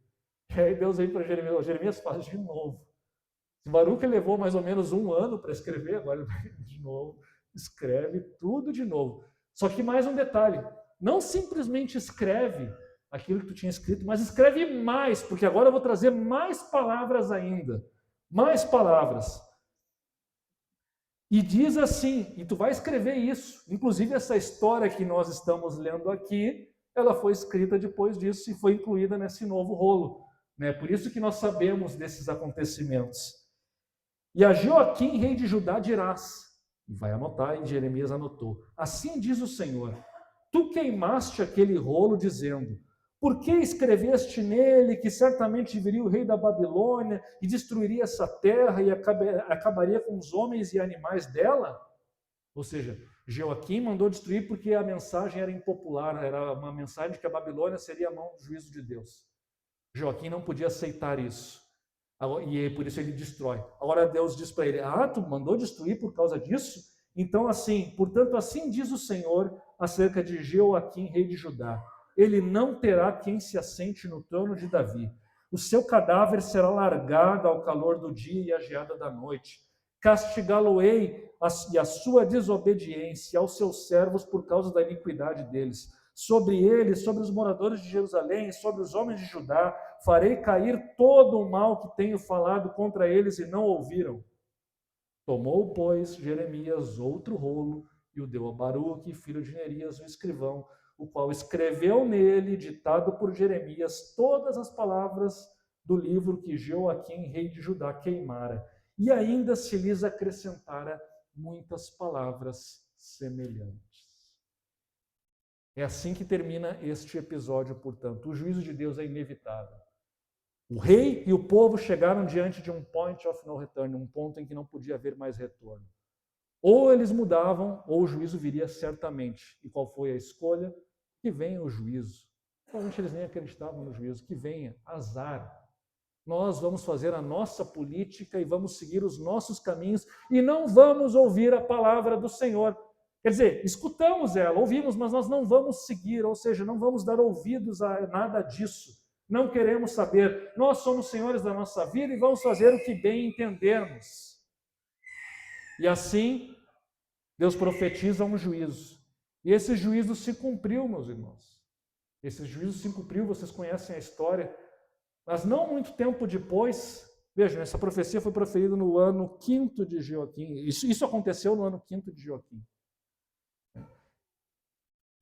Speaker 1: E aí Deus veio para Jeremias faz de novo. Se Baruque levou mais ou menos 1 ano para escrever, agora de novo, escreve tudo de novo. Só que mais um detalhe, não simplesmente escreve aquilo que tu tinha escrito, mas escreve mais, porque agora eu vou trazer mais palavras ainda. Mais palavras. E diz assim, e tu vai escrever isso. Inclusive essa história que nós estamos lendo aqui, ela foi escrita depois disso e foi incluída nesse novo rolo. Por isso que nós sabemos desses acontecimentos. E a Joaquim, rei de Judá, dirás, e vai anotar, e Jeremias anotou, assim diz o Senhor, tu queimaste aquele rolo dizendo, por que escreveste nele que certamente viria o rei da Babilônia e destruiria essa terra e acabaria com os homens e animais dela? Ou seja, Joaquim mandou destruir porque a mensagem era impopular, era uma mensagem de que a Babilônia seria a mão do juízo de Deus. Joaquim não podia aceitar isso. E por isso ele destrói. Agora Deus diz para ele, tu mandou destruir por causa disso? Então portanto assim diz o Senhor acerca de Joaquim, rei de Judá. Ele não terá quem se assente no trono de Davi. O seu cadáver será largado ao calor do dia e à geada da noite. Castigá-lo-ei e a sua desobediência aos seus servos por causa da iniquidade deles. Sobre eles, sobre os moradores de Jerusalém, sobre os homens de Judá, farei cair todo o mal que tenho falado contra eles e não ouviram. Tomou, pois, Jeremias outro rolo e o deu a Baruque, filho de Nerias, o escrivão, o qual escreveu nele, ditado por Jeremias, todas as palavras do livro que Joaquim, rei de Judá, queimara. E ainda se lhes acrescentara muitas palavras semelhantes. É assim que termina este episódio, portanto. O juízo de Deus é inevitável. O rei e o povo chegaram diante de um point of no return, um ponto em que não podia haver mais retorno. Ou eles mudavam, ou o juízo viria certamente. E qual foi a escolha? Que venha o juízo. Provavelmente eles nem acreditavam no juízo. Que venha, azar. Nós vamos fazer a nossa política e vamos seguir os nossos caminhos e não vamos ouvir a palavra do Senhor. Quer dizer, escutamos ela, ouvimos, mas nós não vamos seguir, ou seja, não vamos dar ouvidos a nada disso. Não queremos saber. Nós somos senhores da nossa vida e vamos fazer o que bem entendermos. E assim, Deus profetiza um juízo. E esse juízo se cumpriu, meus irmãos. Esse juízo se cumpriu, vocês conhecem a história. Mas não muito tempo depois, vejam, essa profecia foi proferida no ano 5º de Joaquim. Isso aconteceu no ano 5º de Joaquim.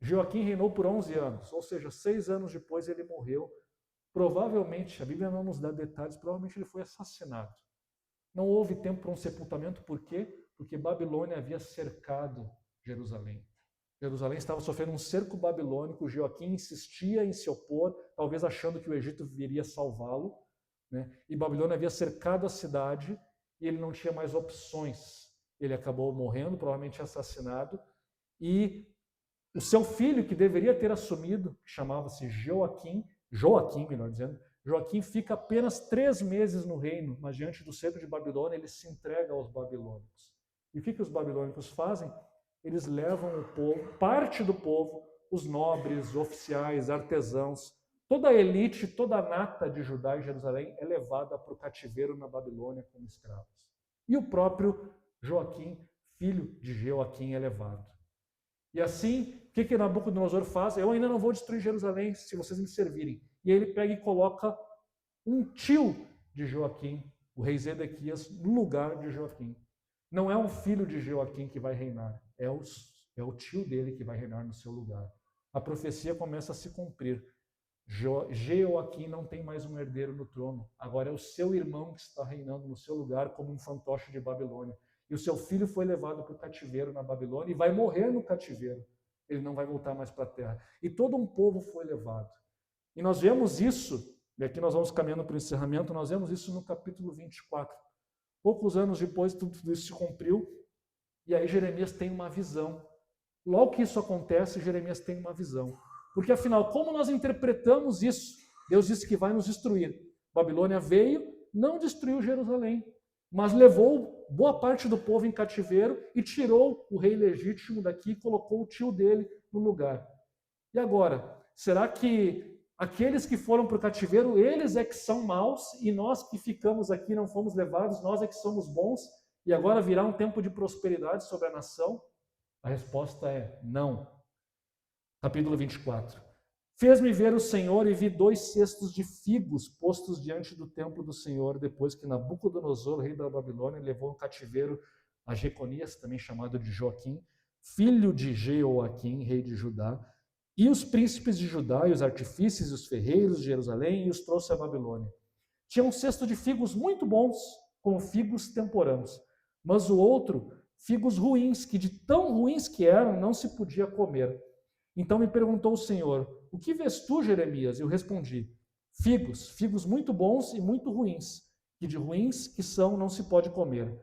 Speaker 1: Joaquim reinou por 11 anos, ou seja, 6 anos depois ele morreu. Provavelmente, a Bíblia não nos dá detalhes, provavelmente ele foi assassinado. Não houve tempo para um sepultamento, por quê? Porque Babilônia havia cercado Jerusalém. Jerusalém estava sofrendo um cerco babilônico, Joaquim insistia em se opor, talvez achando que o Egito viria salvá-lo, né? E Babilônia havia cercado a cidade e ele não tinha mais opções. Ele acabou morrendo, provavelmente assassinado, e o seu filho, que deveria ter assumido, que chamava-se Joaquim, melhor dizendo, Joaquim fica apenas 3 meses no reino, mas diante do cerco de Babilônia ele se entrega aos babilônicos. E o que os babilônicos fazem? Eles levam o povo, parte do povo, os nobres, oficiais, artesãos, toda a elite, toda a nata de Judá e Jerusalém é levada para o cativeiro na Babilônia como escravos. E o próprio Joaquim, filho de Joaquim, é levado. E assim, o que Nabucodonosor faz? Eu ainda não vou destruir Jerusalém se vocês me servirem. E aí ele pega e coloca um tio de Joaquim, o rei Zedequias, no lugar de Joaquim. Não é um filho de Joaquim que vai reinar, é o tio dele que vai reinar no seu lugar. A profecia começa a se cumprir. Joaquim não tem mais um herdeiro no trono, agora é o seu irmão que está reinando no seu lugar como um fantoche de Babilônia. E o seu filho foi levado para o cativeiro na Babilônia e vai morrer no cativeiro. Ele não vai voltar mais para a terra. E todo um povo foi levado. E nós vemos isso, e aqui nós vamos caminhando para o encerramento, nós vemos isso no capítulo 24. Poucos anos depois, tudo isso se cumpriu, e aí Jeremias tem uma visão. Logo que isso acontece, Jeremias tem uma visão. Porque afinal, como nós interpretamos isso? Deus disse que vai nos destruir. Babilônia veio, não destruiu Jerusalém, mas levou boa parte do povo em cativeiro e tirou o rei legítimo daqui e colocou o tio dele no lugar. E agora, será que aqueles que foram para o cativeiro, eles é que são maus e nós que ficamos aqui não fomos levados, nós é que somos bons e agora virá um tempo de prosperidade sobre a nação? A resposta é não. Capítulo 24. Fez-me ver o Senhor e vi 2 cestos de figos postos diante do templo do Senhor, depois que Nabucodonosor, rei da Babilônia, levou no cativeiro a Jeconias, também chamado de Joaquim, filho de Jeoaquim, rei de Judá, e os príncipes de Judá, e os artífices, e os ferreiros de Jerusalém, e os trouxe à Babilônia. Tinha um cesto de figos muito bons, com figos temporãos, mas o outro, figos ruins, que de tão ruins que eram, não se podia comer. Então me perguntou o Senhor, o que vês tu, Jeremias? Eu respondi, figos muito bons e muito ruins, que de ruins que são não se pode comer.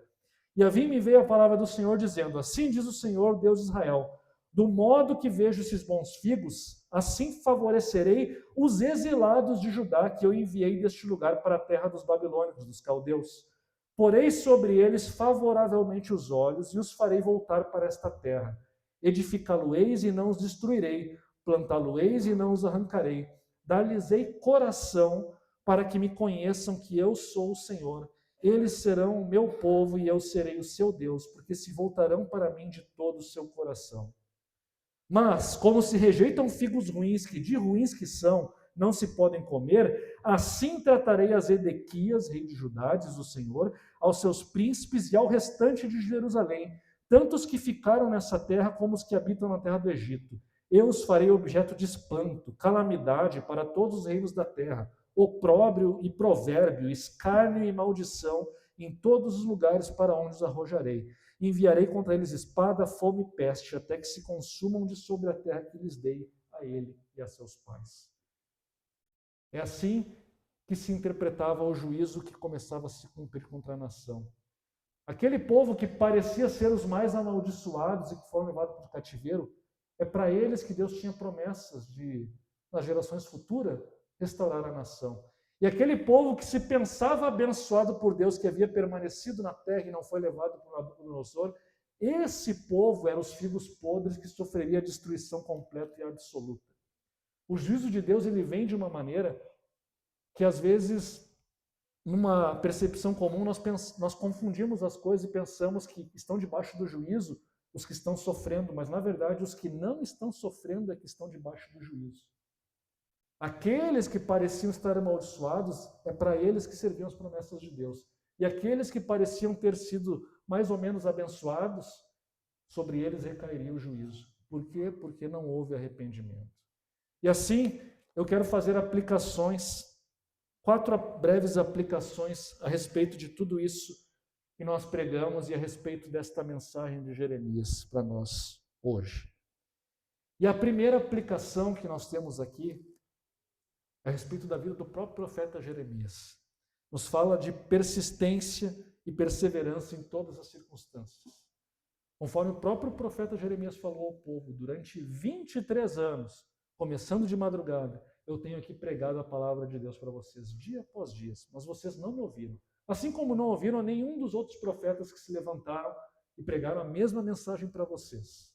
Speaker 1: E a mim me veio a palavra do Senhor dizendo, assim diz o Senhor, Deus de Israel, do modo que vejo esses bons figos, assim favorecerei os exilados de Judá que eu enviei deste lugar para a terra dos babilônicos, dos caldeus. Porei sobre eles favoravelmente os olhos e os farei voltar para esta terra. Edificá-lo-eis e não os destruirei, plantá-lo-eis e não os arrancarei. Dar-lhes-ei coração para que me conheçam que eu sou o Senhor. Eles serão o meu povo e eu serei o seu Deus, porque se voltarão para mim de todo o seu coração. Mas, como se rejeitam figos ruins, que de ruins que são, não se podem comer, assim tratarei a Zedequias, rei de Judá, diz o Senhor, aos seus príncipes e ao restante de Jerusalém, tanto os que ficaram nessa terra como os que habitam na terra do Egito. Eu os farei objeto de espanto, calamidade para todos os reinos da terra, opróbrio e provérbio, escárnio e maldição em todos os lugares para onde os arrojarei. Enviarei contra eles espada, fome e peste, até que se consumam de sobre a terra que lhes dei a ele e a seus pais. É assim que se interpretava o juízo que começava a se cumprir contra a nação. Aquele povo que parecia ser os mais amaldiçoados e que foram levados para o cativeiro, é para eles que Deus tinha promessas de, nas gerações futuras, restaurar a nação. E aquele povo que se pensava abençoado por Deus, que havia permanecido na terra e não foi levado por Nabucodonosor, esse povo eram os figos podres que sofreria a destruição completa e absoluta. O juízo de Deus ele vem de uma maneira que às vezes, numa percepção comum, nós confundimos as coisas e pensamos que estão debaixo do juízo os que estão sofrendo, mas na verdade os que não estão sofrendo é que estão debaixo do juízo. Aqueles que pareciam estar amaldiçoados, é para eles que serviam as promessas de Deus. E aqueles que pareciam ter sido mais ou menos abençoados, sobre eles recairia o juízo. Por quê? Porque não houve arrependimento. E assim, eu quero fazer aplicações, 4 breves aplicações a respeito de tudo isso que nós pregamos e a respeito desta mensagem de Jeremias para nós hoje. E a primeira aplicação que nós temos aqui é a respeito da vida do próprio profeta Jeremias. Nos fala de persistência e perseverança em todas as circunstâncias. Conforme o próprio profeta Jeremias falou ao povo, durante 23 anos, começando de madrugada, eu tenho aqui pregado a palavra de Deus para vocês, dia após dia, mas vocês não me ouviram. Assim como não ouviram nenhum dos outros profetas que se levantaram e pregaram a mesma mensagem para vocês.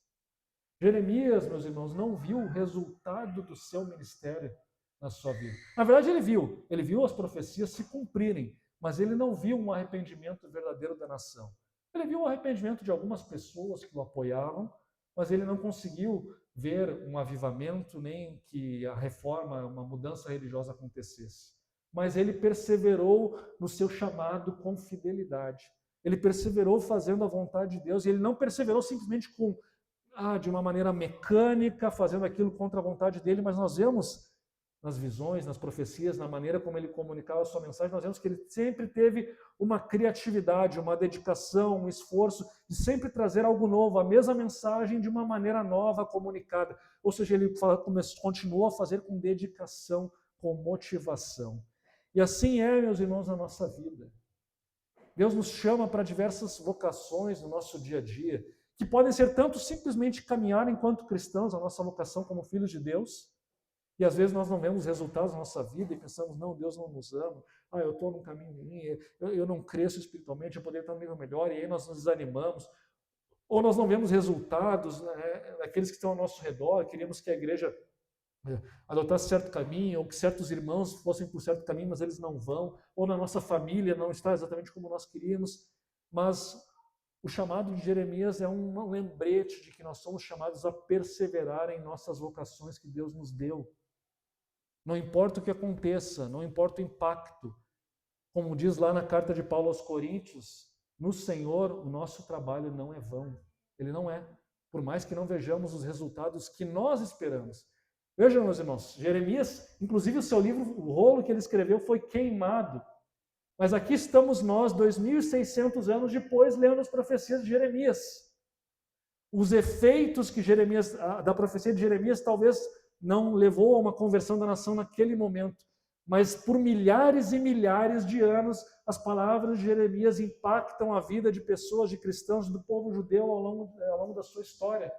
Speaker 1: Jeremias, meus irmãos, não viu o resultado do seu ministério na sua vida. Na verdade, ele viu as profecias se cumprirem, mas ele não viu um arrependimento verdadeiro da nação. Ele viu o arrependimento de algumas pessoas que o apoiavam, mas ele não conseguiu ver um avivamento, nem que a reforma, uma mudança religiosa acontecesse. Mas ele perseverou no seu chamado com fidelidade. Ele perseverou fazendo a vontade de Deus, e ele não perseverou simplesmente de uma maneira mecânica, fazendo aquilo contra a vontade dele, mas nós vemos nas visões, nas profecias, na maneira como ele comunicava a sua mensagem, nós vemos que ele sempre teve uma criatividade, uma dedicação, um esforço de sempre trazer algo novo, a mesma mensagem de uma maneira nova comunicada. Ou seja, ele continuou a fazer com dedicação, com motivação. E assim é, meus irmãos, na nossa vida. Deus nos chama para diversas vocações no nosso dia a dia, que podem ser tanto simplesmente caminhar enquanto cristãos, a nossa vocação como filhos de Deus, e às vezes nós não vemos resultados na nossa vida e pensamos, não, Deus não nos ama, eu estou num caminho ruim, eu não cresço espiritualmente, eu poderia estar num nível melhor, e aí nós nos desanimamos. Ou nós não vemos resultados daqueles que estão ao nosso redor, queríamos que a igreja adotasse certo caminho, ou que certos irmãos fossem por certo caminho, mas eles não vão, ou na nossa família não está exatamente como nós queríamos. Mas o chamado de Jeremias é um lembrete de que nós somos chamados a perseverar em nossas vocações que Deus nos deu. Não importa o que aconteça, não importa o impacto. Como diz lá na carta de Paulo aos Coríntios, no Senhor o nosso trabalho não é vão. Ele não é. Por mais que não vejamos os resultados que nós esperamos. Vejam, meus irmãos, Jeremias, inclusive o seu livro, o rolo que ele escreveu foi queimado. Mas aqui estamos nós, 2.600 anos depois, lendo as profecias de Jeremias. Os efeitos que da profecia de Jeremias talvez não levou a uma conversão da nação naquele momento, mas por milhares e milhares de anos, as palavras de Jeremias impactam a vida de pessoas, de cristãos, do povo judeu ao longo da sua história.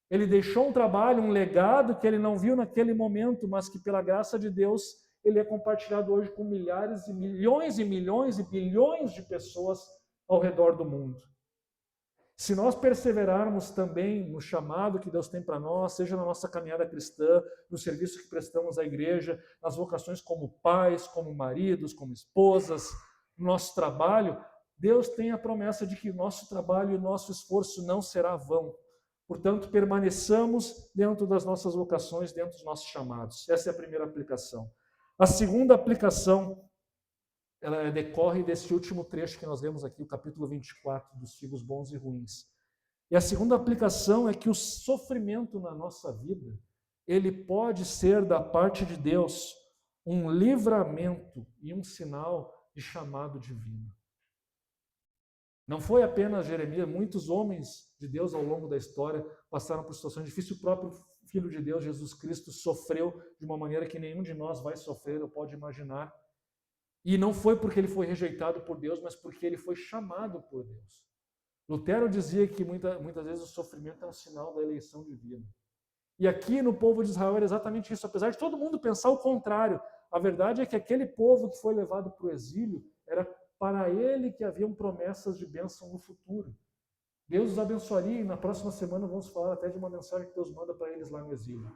Speaker 1: Ele deixou um trabalho, um legado que ele não viu naquele momento, mas que pela graça de Deus, ele é compartilhado hoje com milhares e milhões e bilhões de pessoas ao redor do mundo. Se nós perseverarmos também no chamado que Deus tem para nós, seja na nossa caminhada cristã, no serviço que prestamos à igreja, nas vocações como pais, como maridos, como esposas, no nosso trabalho, Deus tem a promessa de que o nosso trabalho e o nosso esforço não será vão. Portanto, permaneçamos dentro das nossas vocações, dentro dos nossos chamados. Essa é a primeira aplicação. A segunda aplicação, ela decorre desse último trecho que nós lemos aqui, o capítulo 24, dos figos bons e ruins. E a segunda aplicação é que o sofrimento na nossa vida, ele pode ser da parte de Deus um livramento e um sinal de chamado divino. Não foi apenas Jeremias, muitos homens de Deus ao longo da história passaram por situações difíceis. O próprio Filho de Deus, Jesus Cristo, sofreu de uma maneira que nenhum de nós vai sofrer ou pode imaginar. E não foi porque ele foi rejeitado por Deus, mas porque ele foi chamado por Deus. Lutero dizia que muitas vezes o sofrimento é um sinal da eleição divina. E aqui no povo de Israel era exatamente isso. Apesar de todo mundo pensar o contrário, a verdade é que aquele povo que foi levado para o exílio era para ele que haviam promessas de bênção no futuro. Deus os abençoaria e na próxima semana vamos falar até de uma mensagem que Deus manda para eles lá no exílio.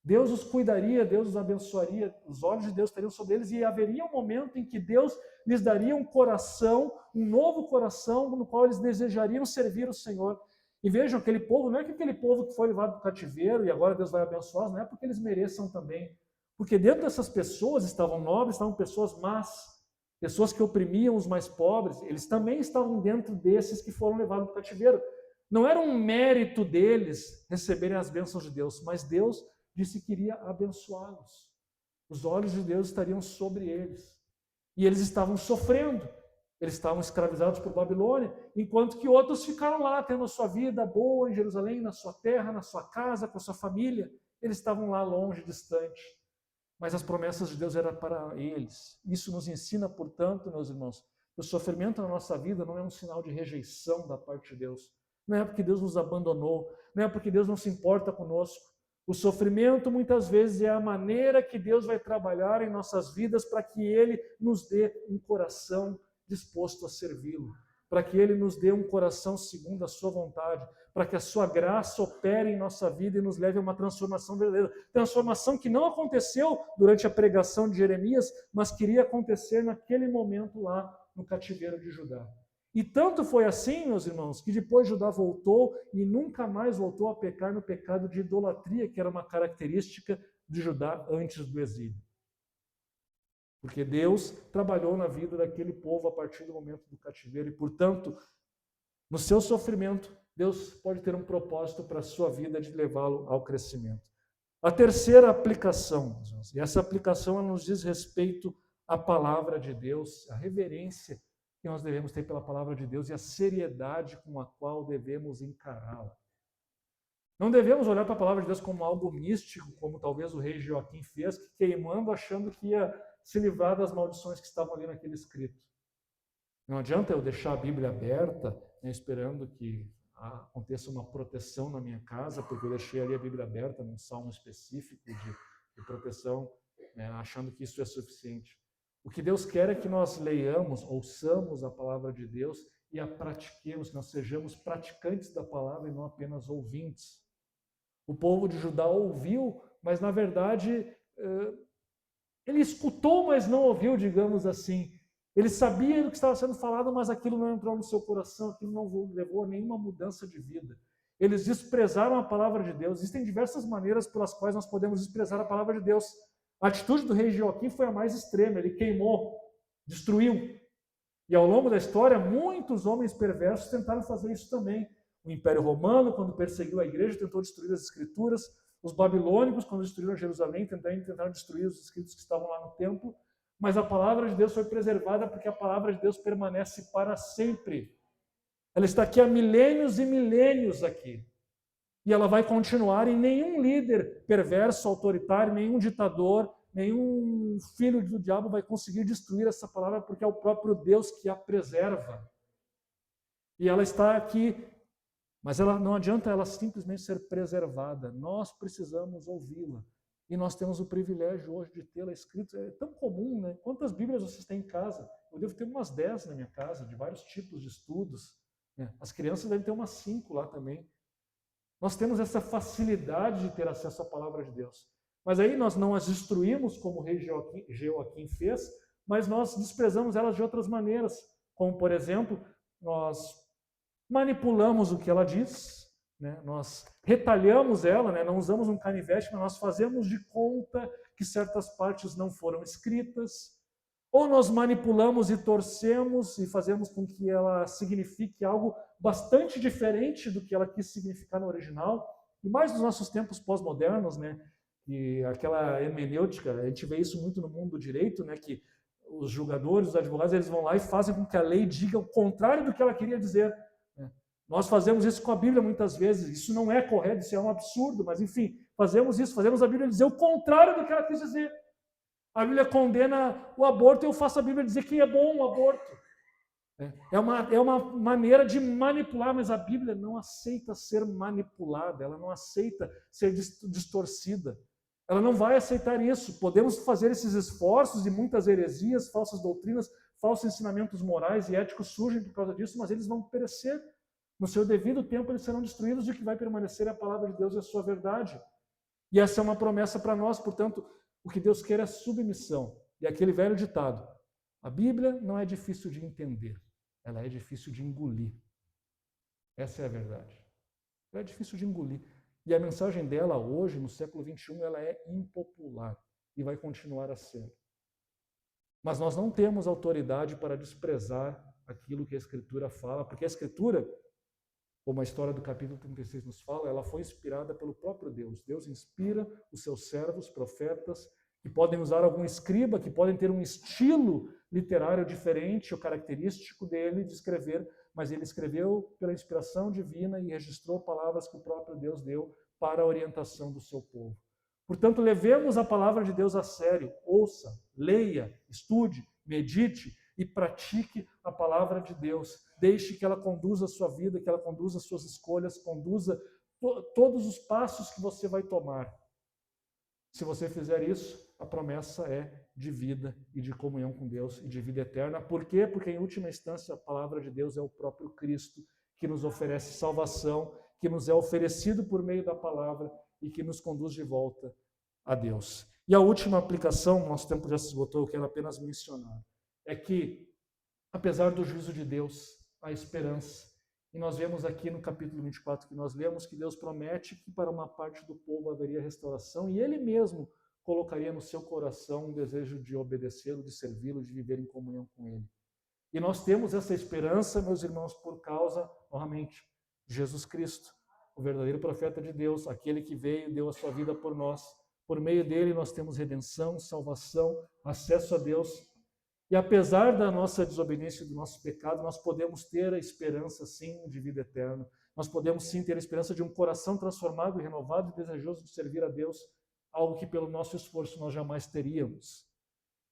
Speaker 1: Deus os cuidaria, Deus os abençoaria, os olhos de Deus estariam sobre eles e haveria um momento em que Deus lhes daria um coração, um novo coração, no qual eles desejariam servir o Senhor. E vejam, aquele povo, não é que aquele povo que foi levado para o cativeiro e agora Deus vai abençoá-los, não é porque eles mereçam também. Porque dentro dessas pessoas estavam nobres, estavam pessoas más, pessoas que oprimiam os mais pobres, eles também estavam dentro desses que foram levados para o cativeiro. Não era um mérito deles receberem as bênçãos de Deus, mas Deus disse que iria abençoá-los. Os olhos de Deus estariam sobre eles. E eles estavam sofrendo. Eles estavam escravizados por Babilônia, enquanto que outros ficaram lá, tendo a sua vida boa em Jerusalém, na sua terra, na sua casa, com a sua família. Eles estavam lá longe, distante. Mas as promessas de Deus eram para eles. Isso nos ensina, portanto, meus irmãos, que o sofrimento na nossa vida não é um sinal de rejeição da parte de Deus. Não é porque Deus nos abandonou, não é porque Deus não se importa conosco. O sofrimento, muitas vezes, é a maneira que Deus vai trabalhar em nossas vidas para que Ele nos dê um coração disposto a servi-lo, para que Ele nos dê um coração segundo a sua vontade, para que a sua graça opere em nossa vida e nos leve a uma transformação verdadeira. Transformação que não aconteceu durante a pregação de Jeremias, mas queria acontecer naquele momento lá no cativeiro de Judá. E tanto foi assim, meus irmãos, que depois Judá voltou e nunca mais voltou a pecar no pecado de idolatria, que era uma característica de Judá antes do exílio. Porque Deus trabalhou na vida daquele povo a partir do momento do cativeiro e, portanto, no seu sofrimento, Deus pode ter um propósito para a sua vida de levá-lo ao crescimento. A terceira aplicação, e essa aplicação nos diz respeito à palavra de Deus, a reverência que nós devemos ter pela palavra de Deus e a seriedade com a qual devemos encará-la. Não devemos olhar para a palavra de Deus como algo místico, como talvez o rei Joaquim fez, queimando, achando que ia se livrar das maldições que estavam ali naquele escrito. Não adianta eu deixar a Bíblia aberta, né, esperando que aconteça uma proteção na minha casa, porque eu deixei ali a Bíblia aberta num salmo específico de proteção, né, achando que isso é suficiente. O que Deus quer é que nós leiamos, ouçamos a palavra de Deus e a pratiquemos, que nós sejamos praticantes da palavra e não apenas ouvintes. O povo de Judá ouviu, mas na verdade ele escutou, mas não ouviu, digamos assim. Ele sabia do que estava sendo falado, mas aquilo não entrou no seu coração, aquilo não levou a nenhuma mudança de vida. Eles desprezaram a palavra de Deus. Existem diversas maneiras pelas quais nós podemos desprezar a palavra de Deus. A atitude do rei Joaquim foi a mais extrema, ele queimou, destruiu. E ao longo da história, muitos homens perversos tentaram fazer isso também. O Império Romano, quando perseguiu a igreja, tentou destruir as escrituras. Os babilônicos, quando destruíram Jerusalém, tentaram destruir os escritos que estavam lá no templo. Mas a palavra de Deus foi preservada porque a palavra de Deus permanece para sempre. Ela está aqui há milênios e milênios aqui. E ela vai continuar, e nenhum líder perverso, autoritário, nenhum ditador, nenhum filho do diabo vai conseguir destruir essa palavra, porque é o próprio Deus que a preserva. E ela está aqui, mas ela não adianta ela simplesmente ser preservada. Nós precisamos ouvi-la. E nós temos o privilégio hoje de tê-la escrita. É tão comum, né? Quantas Bíblias vocês têm em casa? Eu devo ter umas 10 na minha casa, de vários tipos de estudos. né? As crianças devem ter umas 5 lá também. Nós temos essa facilidade de ter acesso à palavra de Deus. Mas aí nós não as destruímos como o rei Jeoaquim fez, mas nós desprezamos elas de outras maneiras. Como, por exemplo, nós manipulamos o que ela diz, né? Nós retalhamos ela, né? Não usamos um canivete, mas nós fazemos de conta que certas partes não foram escritas. Ou nós manipulamos e torcemos e fazemos com que ela signifique algo bastante diferente do que ela quis significar no original. E mais nos nossos tempos pós-modernos, né? E aquela hermenêutica, a gente vê isso muito no mundo do direito, né? Que os julgadores, os advogados, eles vão lá e fazem com que a lei diga o contrário do que ela queria dizer. Né? Nós fazemos isso com a Bíblia muitas vezes. Isso não é correto, isso é um absurdo, mas enfim, fazemos isso, fazemos a Bíblia dizer o contrário do que ela quis dizer. A Bíblia condena o aborto e eu faço a Bíblia dizer que é bom o aborto. É uma maneira de manipular, mas a Bíblia não aceita ser manipulada, ela não aceita ser distorcida. Ela não vai aceitar isso. Podemos fazer esses esforços e muitas heresias, falsas doutrinas, falsos ensinamentos morais e éticos surgem por causa disso, mas eles vão perecer. No seu devido tempo eles serão destruídos e o que vai permanecer é a palavra de Deus e a sua verdade. E essa é uma promessa para nós, portanto, o que Deus quer é submissão. E aquele velho ditado, a Bíblia não é difícil de entender, ela é difícil de engolir. Essa é a verdade. Ela é difícil de engolir. E a mensagem dela hoje, no século XXI, ela é impopular e vai continuar a ser. Mas nós não temos autoridade para desprezar aquilo que a Escritura fala, porque a Escritura, como a história do capítulo 36 nos fala, ela foi inspirada pelo próprio Deus. Deus inspira os seus servos, profetas, que podem usar algum escriba, que podem ter um estilo literário diferente ou característico dele de escrever, mas ele escreveu pela inspiração divina e registrou palavras que o próprio Deus deu para a orientação do seu povo. Portanto, levemos a palavra de Deus a sério, ouça, leia, estude, medite e pratique a palavra de Deus. Deixe que ela conduza a sua vida, que ela conduza as suas escolhas, conduza todos os passos que você vai tomar. Se você fizer isso, a promessa é de vida e de comunhão com Deus e de vida eterna. Por quê? Porque, em última instância, a palavra de Deus é o próprio Cristo que nos oferece salvação, que nos é oferecido por meio da palavra e que nos conduz de volta a Deus. E a última aplicação, nosso tempo já se esgotou, eu quero apenas mencionar, é que, apesar do juízo de Deus, há esperança. E nós vemos aqui no capítulo 24 que nós lemos que Deus promete que para uma parte do povo haveria restauração e Ele mesmo colocaria no seu coração um desejo de obedecê-lo, de servi-lo, de viver em comunhão com Ele. E nós temos essa esperança, meus irmãos, por causa, novamente, de Jesus Cristo, o verdadeiro profeta de Deus, aquele que veio e deu a sua vida por nós. Por meio dele nós temos redenção, salvação, acesso a Deus. E apesar da nossa desobediência e do nosso pecado, nós podemos ter a esperança, sim, de vida eterna. Nós podemos, sim, ter a esperança de um coração transformado e renovado e desejoso de servir a Deus, algo que pelo nosso esforço nós jamais teríamos.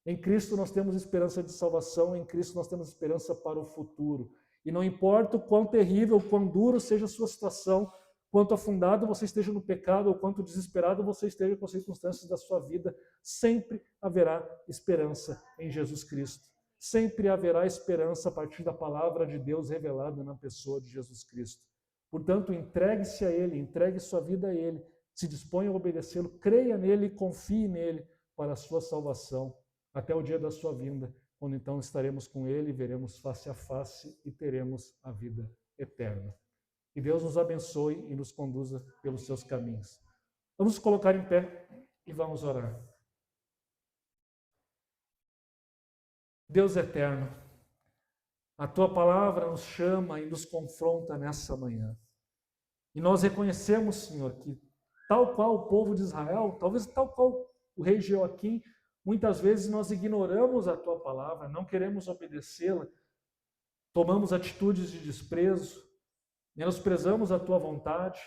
Speaker 1: Em Cristo nós temos esperança de salvação, em Cristo nós temos esperança para o futuro. E não importa o quão terrível, o quão duro seja a sua situação, quanto afundado você esteja no pecado ou quanto desesperado você esteja com as circunstâncias da sua vida, sempre haverá esperança em Jesus Cristo. Sempre haverá esperança a partir da palavra de Deus revelada na pessoa de Jesus Cristo. Portanto, entregue-se a Ele, entregue sua vida a Ele, se disponha a obedecê-lo, creia nele e confie nele para a sua salvação, até o dia da sua vinda, quando então estaremos com Ele, veremos face a face e teremos a vida eterna. Que Deus nos abençoe e nos conduza pelos seus caminhos. Vamos nos colocar em pé e vamos orar. Deus eterno, a Tua palavra nos chama e nos confronta nessa manhã. E nós reconhecemos, Senhor, que tal qual o povo de Israel, talvez tal qual o rei Jeoaquim, muitas vezes nós ignoramos a Tua palavra, não queremos obedecê-la, tomamos atitudes de desprezo, menosprezamos a Tua vontade,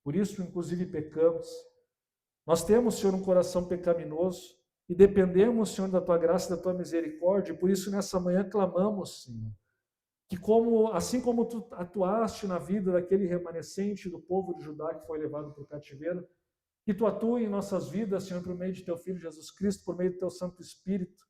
Speaker 1: por isso, inclusive, pecamos. Nós temos, Senhor, um coração pecaminoso e dependemos, Senhor, da Tua graça e da Tua misericórdia, e por isso, nessa manhã, clamamos, Senhor, que assim como Tu atuaste na vida daquele remanescente do povo de Judá que foi levado para o cativeiro, que Tu atue em nossas vidas, Senhor, por meio de Teu Filho Jesus Cristo, por meio do Teu Santo Espírito.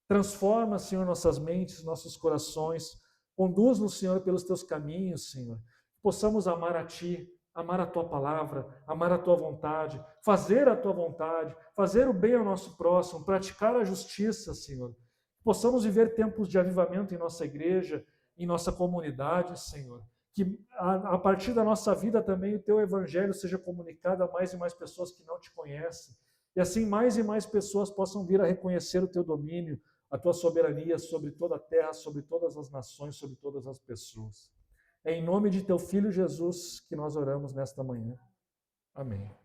Speaker 1: Transforma, Senhor, nossas mentes, nossos corações, Conduz-nos, Senhor, pelos teus caminhos, Senhor. Possamos amar a Ti, amar a Tua palavra, amar a Tua vontade, fazer a Tua vontade, fazer o bem ao nosso próximo, praticar a justiça, Senhor. Possamos viver tempos de avivamento em nossa igreja, em nossa comunidade, Senhor. Que a partir da nossa vida também o Teu Evangelho seja comunicado a mais e mais pessoas que não Te conhecem. E assim mais e mais pessoas possam vir a reconhecer o Teu domínio, a Tua soberania sobre toda a terra, sobre todas as nações, sobre todas as pessoas. É em nome de Teu Filho Jesus que nós oramos nesta manhã. Amém.